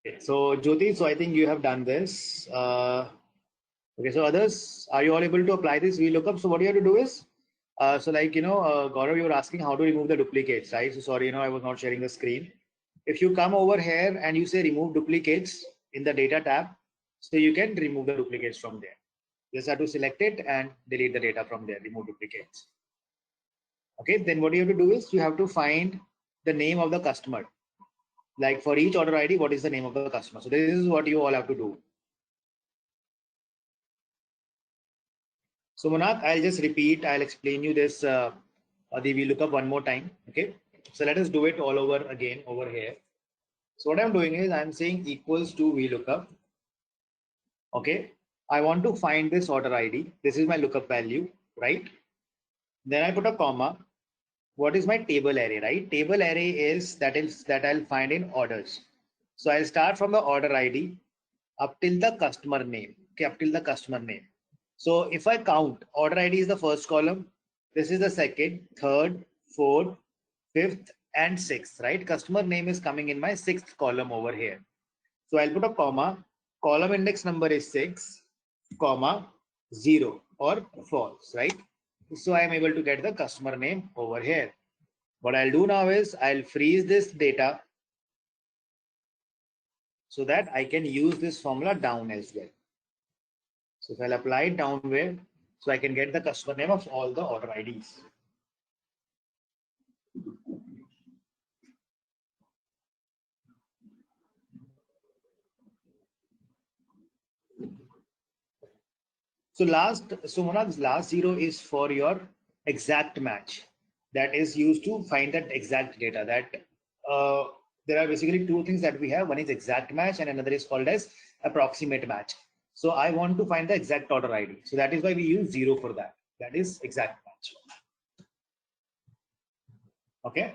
Okay, so Jyoti, so I think you have done this. Okay, so others, are you all able to apply this VLOOKUP? So what you have to do is, so like, Gaurav, you were asking how to remove the duplicates, right? So sorry, I was not sharing the screen. If you come over here and you say remove duplicates in the data tab, so you can remove the duplicates from there. Just have to select it and delete the data from there, remove duplicates. Okay, then what you have to do is you have to find the name of the customer. Like for each order ID, what is the name of the customer? So this is what you all have to do. So Monak, I'll just repeat, I'll explain you this, the VLOOKUP one more time. Okay, so let us do it all over again over here. So what I'm doing is I'm saying equals to VLOOKUP. Okay, I want to find this order ID. This is my lookup value, right? Then I put a comma. What is my table array, right? Table array is that I'll find in orders. So I'll start from the order ID up till the customer name. Okay, up till the customer name. So if I count, order ID is the first column. This is the second, third, fourth, fifth, and sixth, right? Customer name is coming in my sixth column over here. So I'll put a comma. Column index number is 6, comma, 0 or false, right? So I am able to get the customer name over here. What I'll do now is I'll freeze this data so that I can use this formula down as well. So if I'll apply it downward, So I can get the customer name of all the order IDs. So Monak's last zero is for your exact match. That is used to find that exact data. That there are basically two things that we have. One is exact match, and another is called as approximate match. So I want to find the exact order ID. So that is why we use zero for that. That is exact match. Okay.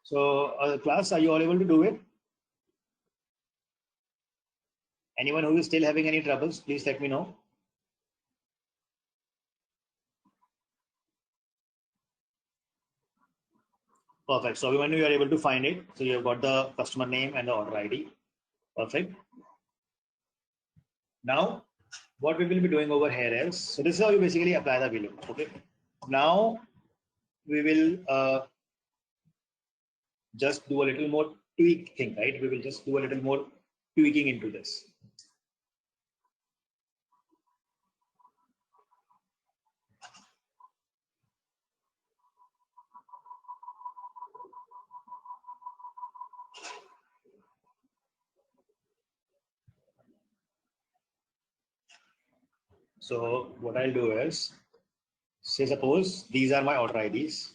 So class, are you all able to do it? Anyone who is still having any troubles, please let me know. Perfect. So when you are able to find it, so you've got the customer name and the order ID. Perfect. Now, what we will be doing over here is, so this is how you basically apply the VLOOKUP. Okay. Now we will just do a little more tweak thing, right? We will just do a little more tweaking into this. So what I'll do is, say suppose these are my order IDs.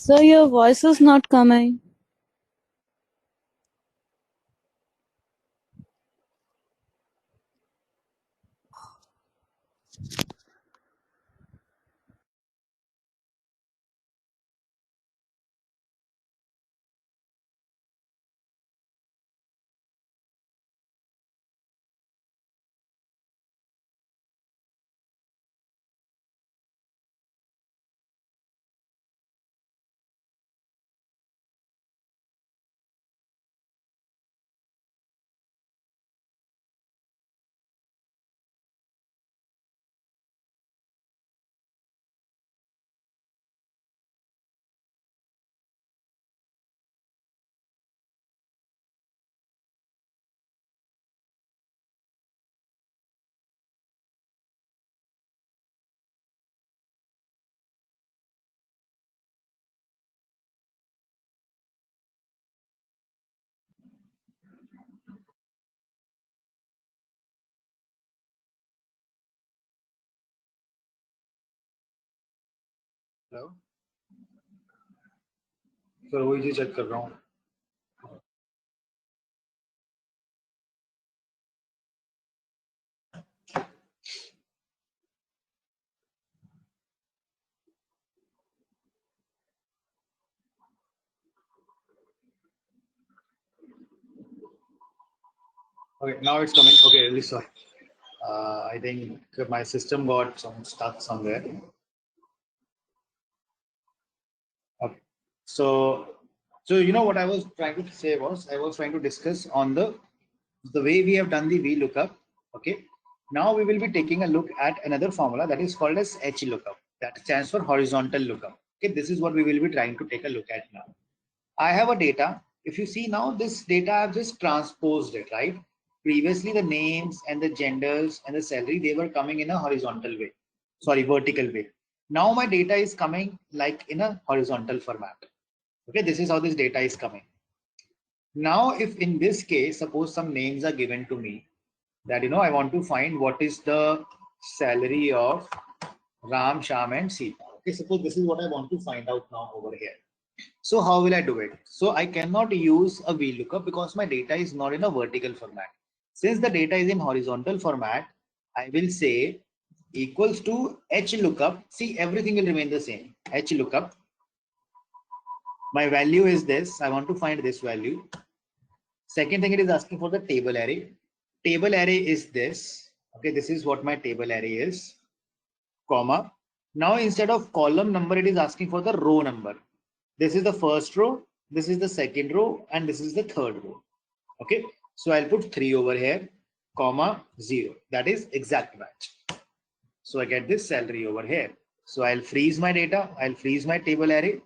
So your voice is not coming. Hello sir वही चीज check कर रहा हूँ. Okay, now it's coming. Okay, really sorry. I think my system got some stuck somewhere. Okay. So you know what I was trying to say was I was trying to discuss on the way we have done the VLOOKUP. Okay. Now we will be taking a look at another formula that is called as HLOOKUP. That stands for horizontal lookup. Okay, this is what we will be trying to take a look at now. I have a data. If you see now, this data I've just transposed it, right? Previously, the names and the genders and the salary, they were coming in a horizontal way, sorry, vertical way. Now my data is coming like in a horizontal format. Okay, this is how this data is coming. Now, if in this case, suppose some names are given to me that, you know, I want to find what is the salary of Ram, Sham and Sita. Okay, suppose this is what I want to find out now over here. So how will I do it? So I cannot use a VLOOKUP because my data is not in a vertical format. Since the data is in horizontal format, I will say equals to HLOOKUP. See, everything will remain the same. HLOOKUP. My value is this. I want to find this value. Second thing, it is asking for the table array. Table array is this. Okay, this is what my table array is. Comma. Now instead of column number, it is asking for the row number. This is the first row, this is the second row, and this is the third row. Okay, so I'll put 3 over here, comma 0. That is exact match. So I get this salary over here. So I'll freeze my data, I'll freeze my table array,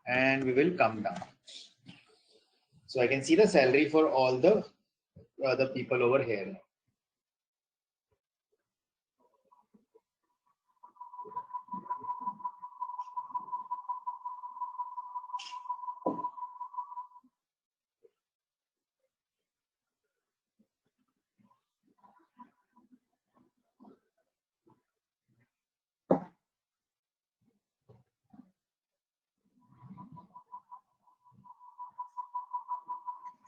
and we will come down. So I can see the salary for all the people over here.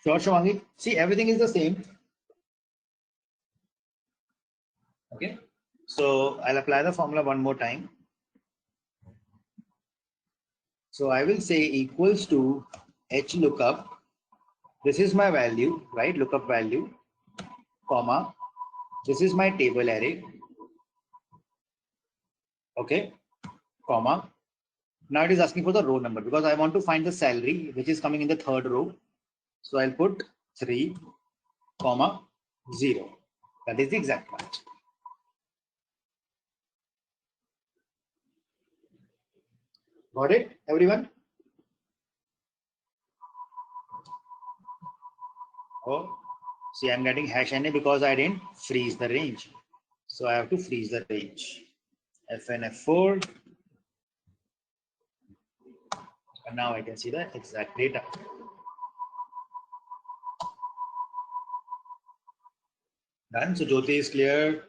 Sure, Shwangi. See, everything is the same. Okay, so I'll apply the formula one more time. So I will say equals to HLOOKUP. This is my value, right? Lookup value, comma. This is my table array. Okay, comma. Now it is asking for the row number because I want to find the salary which is coming in the third row. So I'll put 3, comma 0. That is the exact match. Got it, everyone? Oh, see, I'm getting hash NA because I didn't freeze the range. So I have to freeze the range. FNF4. And now I can see the exact data. Done. So Jyoti is clear.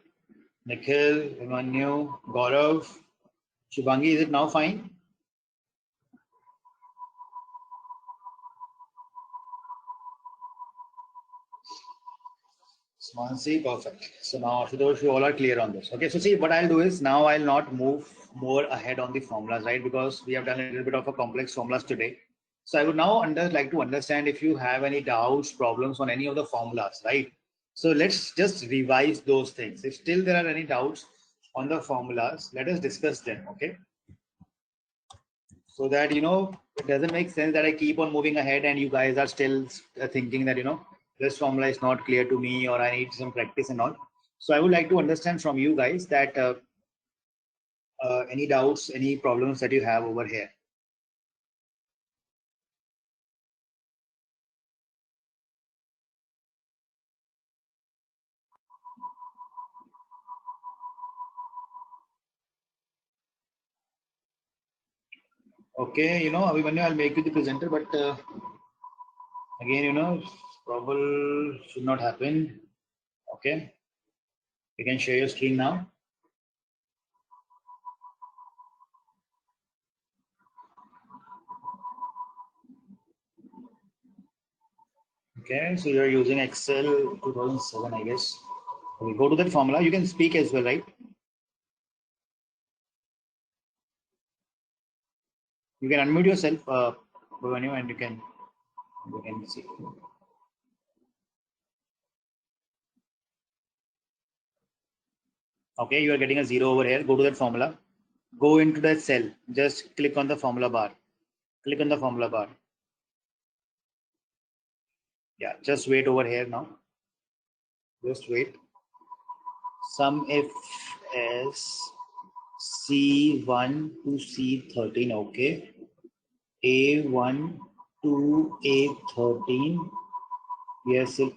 Nikhil, Emmanuel, Gaurav, Shubhangi, is it now fine? Smansi, perfect. So now, Ashutosh, you all are clear on this. Okay, so see, what I'll do is now I'll not move more ahead on the formulas, right? Because we have done a little bit of a complex formulas today. So I would now like to understand if you have any doubts, problems on any of the formulas, right? So let's just revise those things. If still there are any doubts on the formulas, let us discuss them, okay? So that, you know, it doesn't make sense that I keep on moving ahead and you guys are still thinking that, you know, this formula is not clear to me or I need some practice and all. So I would like to understand from you guys that any doubts, any problems that you have over here. Okay, you know, Abhimanyu, I'll make you the presenter, but again, you know, probably should not happen. Okay, you can share your screen now. Okay, so you're using Excel 2007, I guess. Okay, go to that formula. You can speak as well, right? You can unmute yourself, Bhuvanyu, and you can see. Okay, you are getting a 0 over here. Go to that formula. Go into that cell. Just click on the formula bar. Click on the formula bar. Yeah, just wait over here now. Just wait. Sum if s C1 to C13. Okay. A1 to A13. Yes, so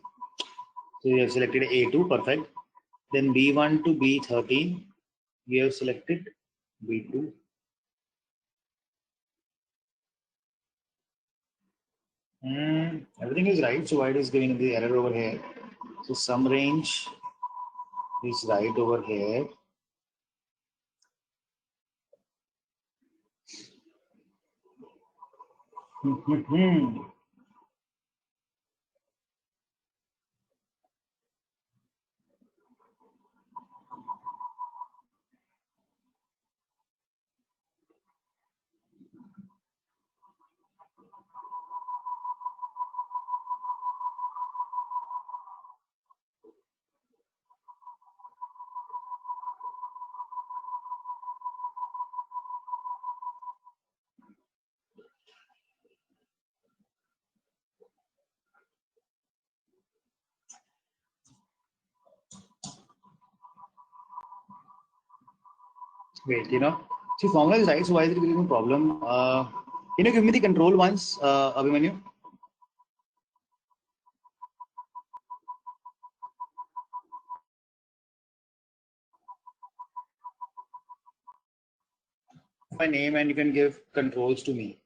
we have selected A2. Perfect. Then B1 to B13. We have selected B2. Everything is right. So why it is giving the error over here? So sum range is right over here. Wait, see formula is right. So why is it giving a problem? Can you give me the control once, Abhimanyu? My name and you can give controls to me.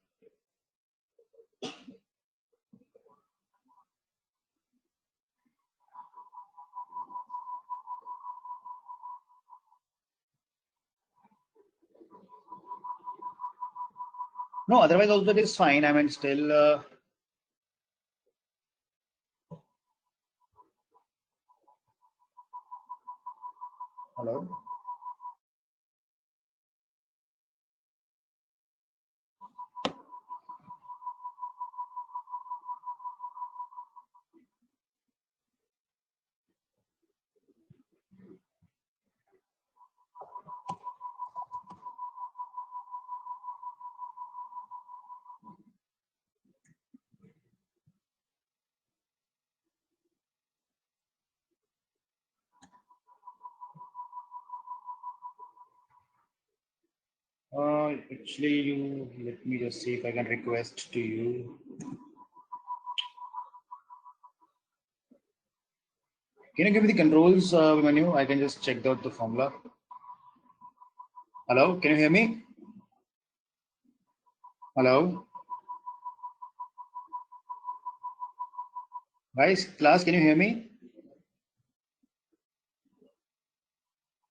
No, otherwise also it is fine. I mean, still. Hello. Actually, let me just see if I can request to you. Can you give me the controls menu? I can just check out the formula. Hello, can you hear me? Hello? Guys, class, can you hear me?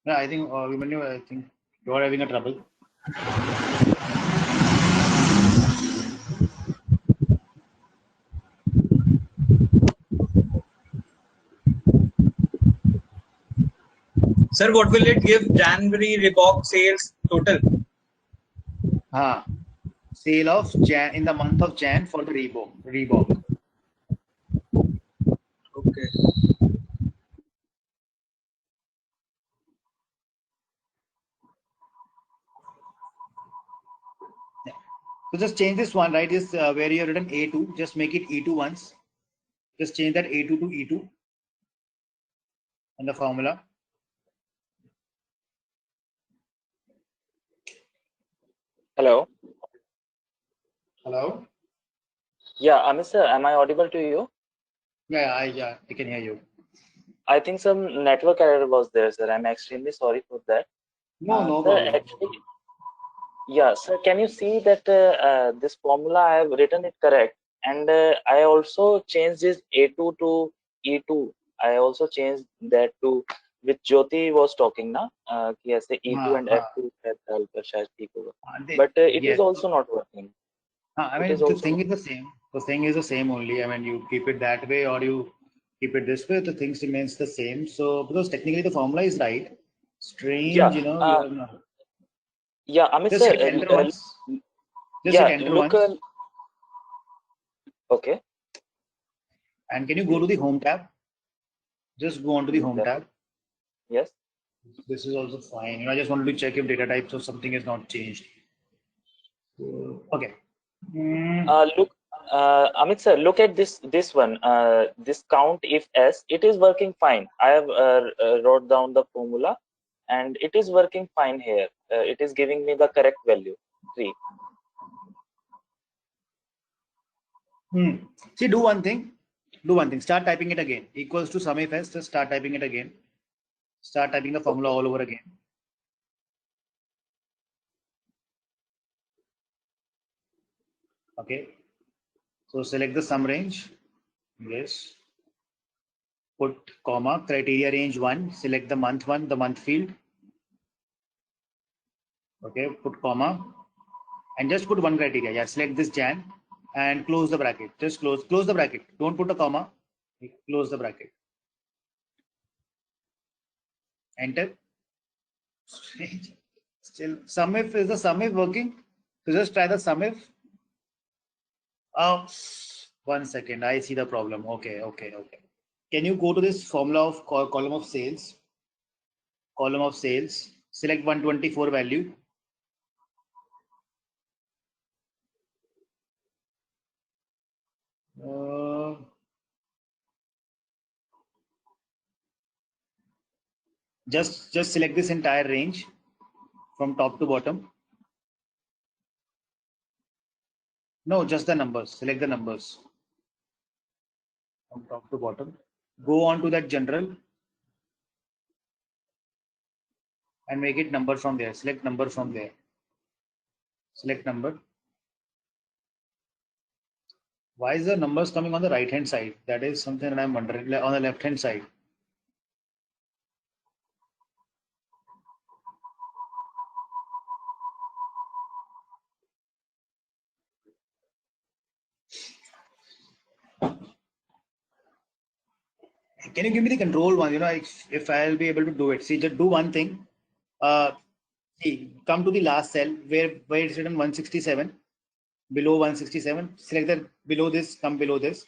No, I think I think you are having a trouble. Sir, what will it give January Reebok sales total? Sale of Jan in the month of Jan for the Reebok. Okay. So just change this one, right? Is where you have written A2. Just make it E2 once. Just change that A2 to E2 in the formula. Hello. Hello. Yeah, Amit sir, am I audible to you? Yeah, I can hear you. I think some network error was there, sir. I'm extremely sorry for that. No sir, problem. actually, yeah, sir. Can you see that this formula I have written it correct, and I also changed this A2 to E2. I also changed that to which Jyoti was talking now. Yes, E2 and F2 but it yes. is also not working. I mean, the thing is the same. The thing is the same only. I mean, you keep it that way or you keep it this way, the things remains the same. So because technically the formula is right. Strange, Yeah. you have not. Yeah, Amit Just sir. hit enter once. Just hit Yeah. enter Look. once. Okay. And can you go to the home tab? Just go on to the home tab. Yes. This is also fine. I just wanted to check if data types or something is not changed. Okay. Look, Amit sir, look at this one. This count if s, it is working fine. I have wrote down the formula, and it is working fine here. It is giving me the correct value 3. See, do one thing. Do one thing. Start typing it again. Equals to sum if s. Just start typing it again. Start typing the formula all over again. Okay. So select the sum range. Yes. Put comma, criteria range 1. Select the month 1, the month field. Okay. Put comma. And just put one criteria. Yeah. Select this Jan and close the bracket. Just close the bracket. Don't put a comma. Close the bracket. Enter. Still, sum if is the sum if working? So just try the sum if. Oh, 1 second. I see the problem. Okay. Can you go to this formula of column of sales? Column of sales. Select 124 value. Just select this entire range from top to bottom. No, just the numbers. Select the numbers from top to bottom. Go on to that general and make it number from there. Select number from there. Select number. Why is the numbers coming on the right hand side? That is something that I'm wondering. On the left hand side. Can you give me the control one? If I'll be able to do it. See, just do one thing. See, come to the last cell where it's written 167. Below 167, select the below this. Come below this.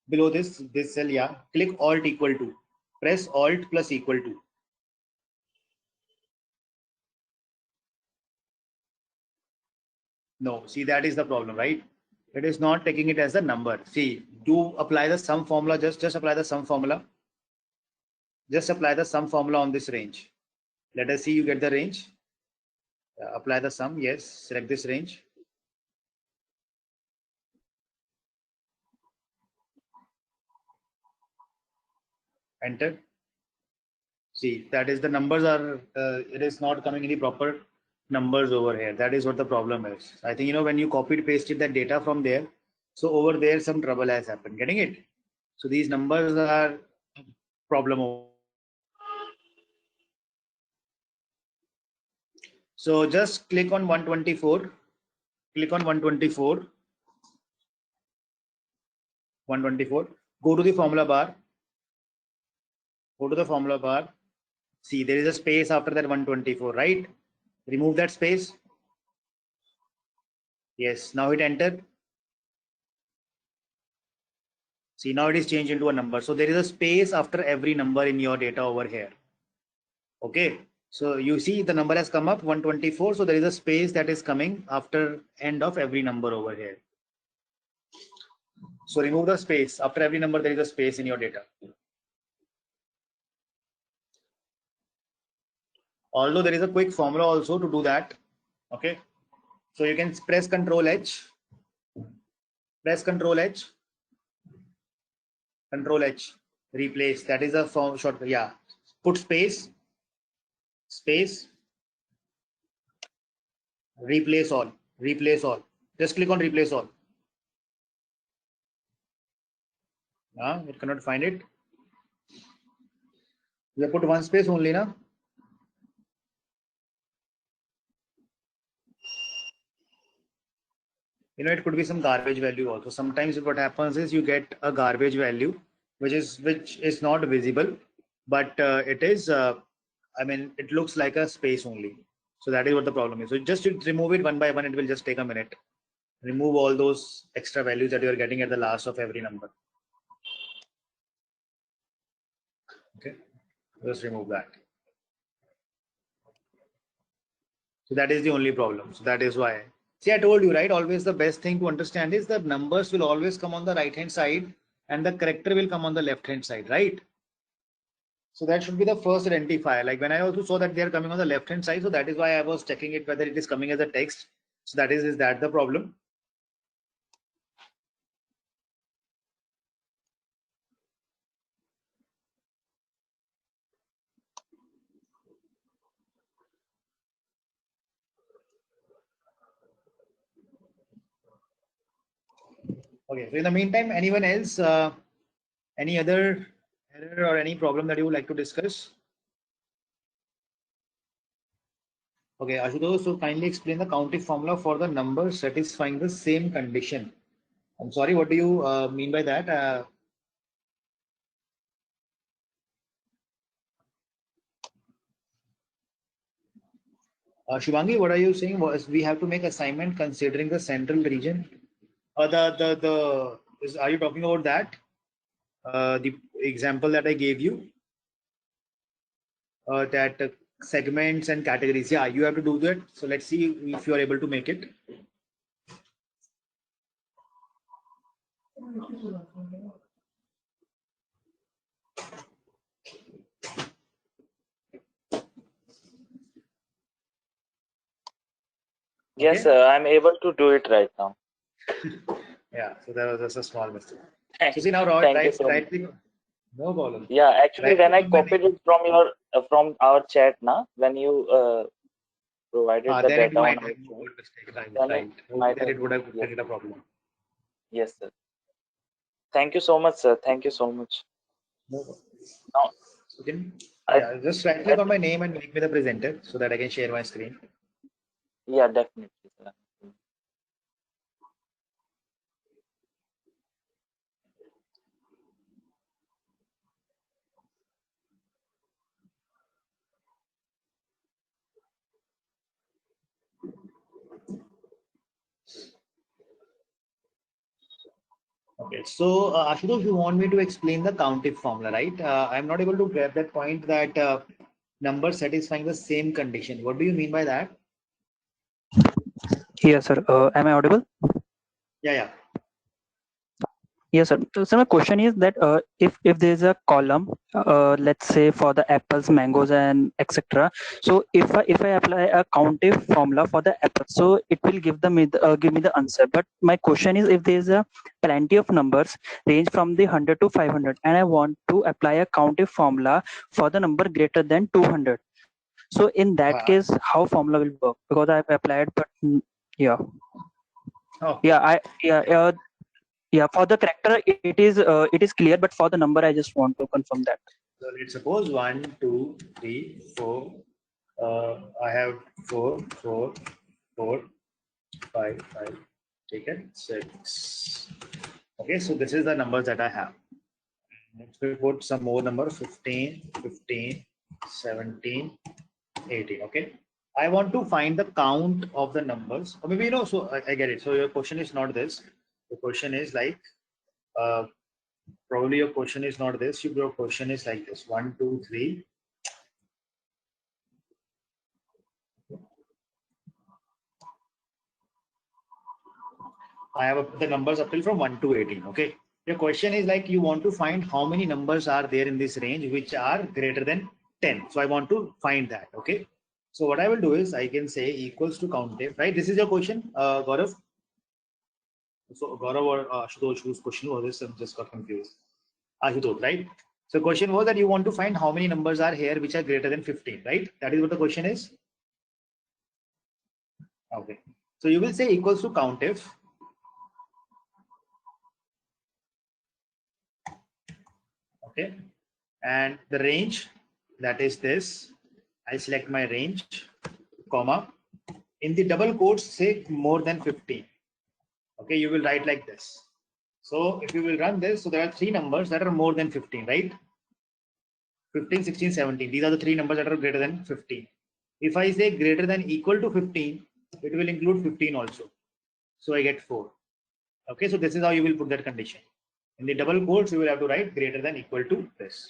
Below this cell. Yeah. Click Alt equal to. Press Alt plus equal to. No. See, that is the problem, right? It is not taking it as a number. See, do apply the sum formula. Just apply the sum formula. Just apply the sum formula on this range. Let us see you get the range. Apply the sum. Yes. Select this range. Enter. See, that is the numbers are. It is not coming any proper numbers over here. That is what the problem is. I think when you copied pasted that data from there, so over there some trouble has happened. Getting it? So these numbers are problem. So just click on 124. Click on 124. 124. Go to the formula bar. Go to the formula bar. See, there is a space after that 124, right? Remove that space. Yes. Now hit enter. See, now it is changed into a number. So there is a space after every number in your data over here. Okay. So you see the number has come up 124. So there is a space that is coming after end of every number over here. So remove the space. After every number, there is a space in your data. Although there is a quick formula also to do that. Okay. So you can press Control H. Press Control H. Control H. Replace. That is a form short. Yeah. Put space. Space. Replace all. Replace all. Just click on replace all. It cannot find it. You have put one space only, na? it could be some garbage value also. Sometimes what happens is you get a garbage value which is not visible, but it is it looks like a space only. So that is what the problem is. So just to remove it one by one, it will just take a minute. Remove all those extra values that you are getting at the last of every number. Okay, just remove that. So that is the only problem. So that is why. See, I told you, right? Always the best thing to understand is that numbers will always come on the right hand side and the character will come on the left hand side, right? So that should be the first identifier. Like when I also saw that they are coming on the left hand side, so that is why I was checking it whether it is coming as a text. So that is that the problem? Okay, so in the meantime, anyone else, any other error or any problem that you would like to discuss? Okay, Ashutosh, so kindly explain the counting formula for the number satisfying the same condition. I'm sorry, what do you mean by that? Shivangi, what are you saying? Was we have to make assignment considering the central region? Are you talking about that? The example that I gave you, that segments and categories. Yeah, you have to do that. So let's see if you are able to make it. Yes, Okay. sir, I'm able to do it right now. Yeah, so that was just a small mistake. Thank So see now, you so much. right click. No problem. Yeah, actually, Right when I click on my copied name. it from your from our chat, now when you provided the Then it data on might our have chat, moved mistake. Right, then right. it might Then have it would have yes, created a problem. yes, sir. Thank you so much, sir. Thank you so much. No problem. Now, So then, I, yeah, just right click on my name and make me the presenter so that I can share my screen. yeah, definitely, sir. Okay, so Ashutosh, you want me to explain the countif formula, right? I'm not able to grab that point that number satisfying the same condition. What do you mean by that? Yes, sir. Am I audible? Yeah. Yes, sir. So my question is that if there is a column, let's say for the apples, mangoes, and etc. So if I apply a countif formula for the apples, so it will give give me the answer. But my question is, if there is a plenty of numbers range from the 100 to 500, and I want to apply a countif formula for the number greater than 200. So in that case, how formula will work? Because I've applied, but yeah. Okay. Yeah, for the character it is clear, but for the number I just want to confirm that. So let's suppose 1, 2, 3, 4. I have 4, 4, 4, 5, 5. Take it 6. Okay, so this is the numbers that I have. Let's put some more numbers 15, 15, 17, 18. Okay. I want to find the count of the numbers. Or maybe so I get it. So your question is not this. The question is like probably your question is not this. Your question is like this: 1, 2, 3. I have the numbers up till from 1 to 18. Okay. Your question is like you want to find how many numbers are there in this range which are greater than 10. So I want to find that. Okay. So what I will do is I can say equals to countif, right? This is your question, Gaurav. So Gaurav or Ashutosh, whose question was this? I just got confused. Ashutosh, right? So question was that you want to find how many numbers are here which are greater than 15, right? That is what the question is. Okay. So you will say equals to countif. Okay. And the range, that is this. I select my range, comma. In the double quotes, say more than 15. Okay, you will write like this. So if you will run this, so there are three numbers that are more than 15, right? 15, 16, 17. These are the three numbers that are greater than 15. If I say greater than equal to 15, it will include 15 also. So I get 4. Okay, so this is how you will put that condition. In the double quotes, you will have to write greater than equal to this.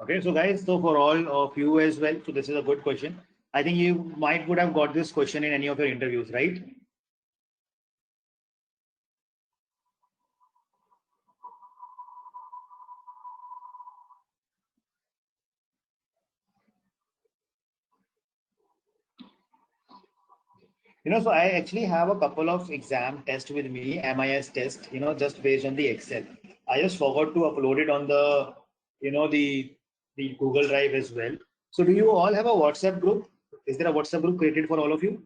Okay, so guys, so for all of you as well, so this is a good question. I think you would have got this question in any of your interviews, right? So I actually have a couple of exam tests with me, MIS test, just based on the Excel. I just forgot to upload it on the, the Google Drive as well. So do you all have a WhatsApp group? Is there a WhatsApp group created for all of you?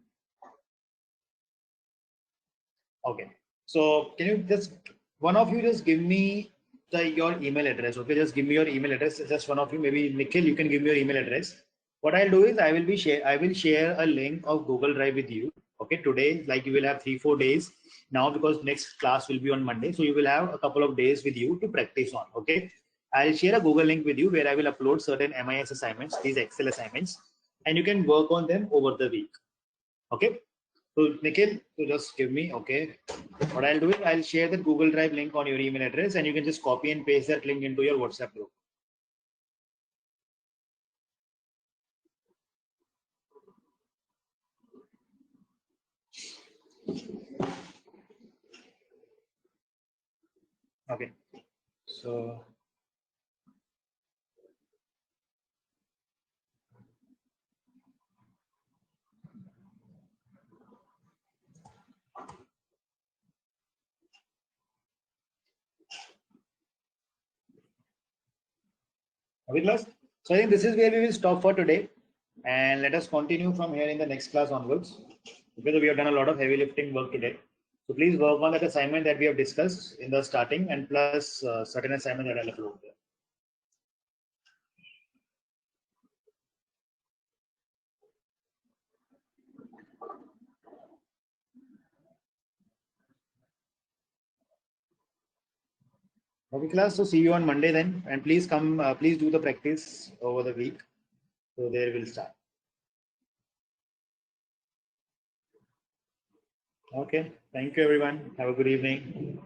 Okay. So can you just, one of you just give me your email address. Okay, just give me your email address. Just one of you, maybe Nikhil, you can give me your email address. What I'll do is I will share a link of Google Drive with you. Okay, today, like you will have 3-4 days now because next class will be on Monday. So you will have a couple of days with you to practice on. Okay, I'll share a Google link with you where I will upload certain MIS assignments, these Excel assignments, and you can work on them over the week. Okay. So Nikhil, so just give me, okay. What I'll do is I'll share the Google Drive link on your email address and you can just copy and paste that link into your WhatsApp group. Okay. So okay, class. So I think this is where we will stop for today, and let us continue from here in the next class onwards, because we have done a lot of heavy lifting work today. So please work on that assignment that we have discussed in the starting, and plus certain assignment that I'll upload there. Okay, class. So see you on Monday then, and please come. Please do the practice over the week. So there we'll start. Okay. Thank you, everyone. Have a good evening.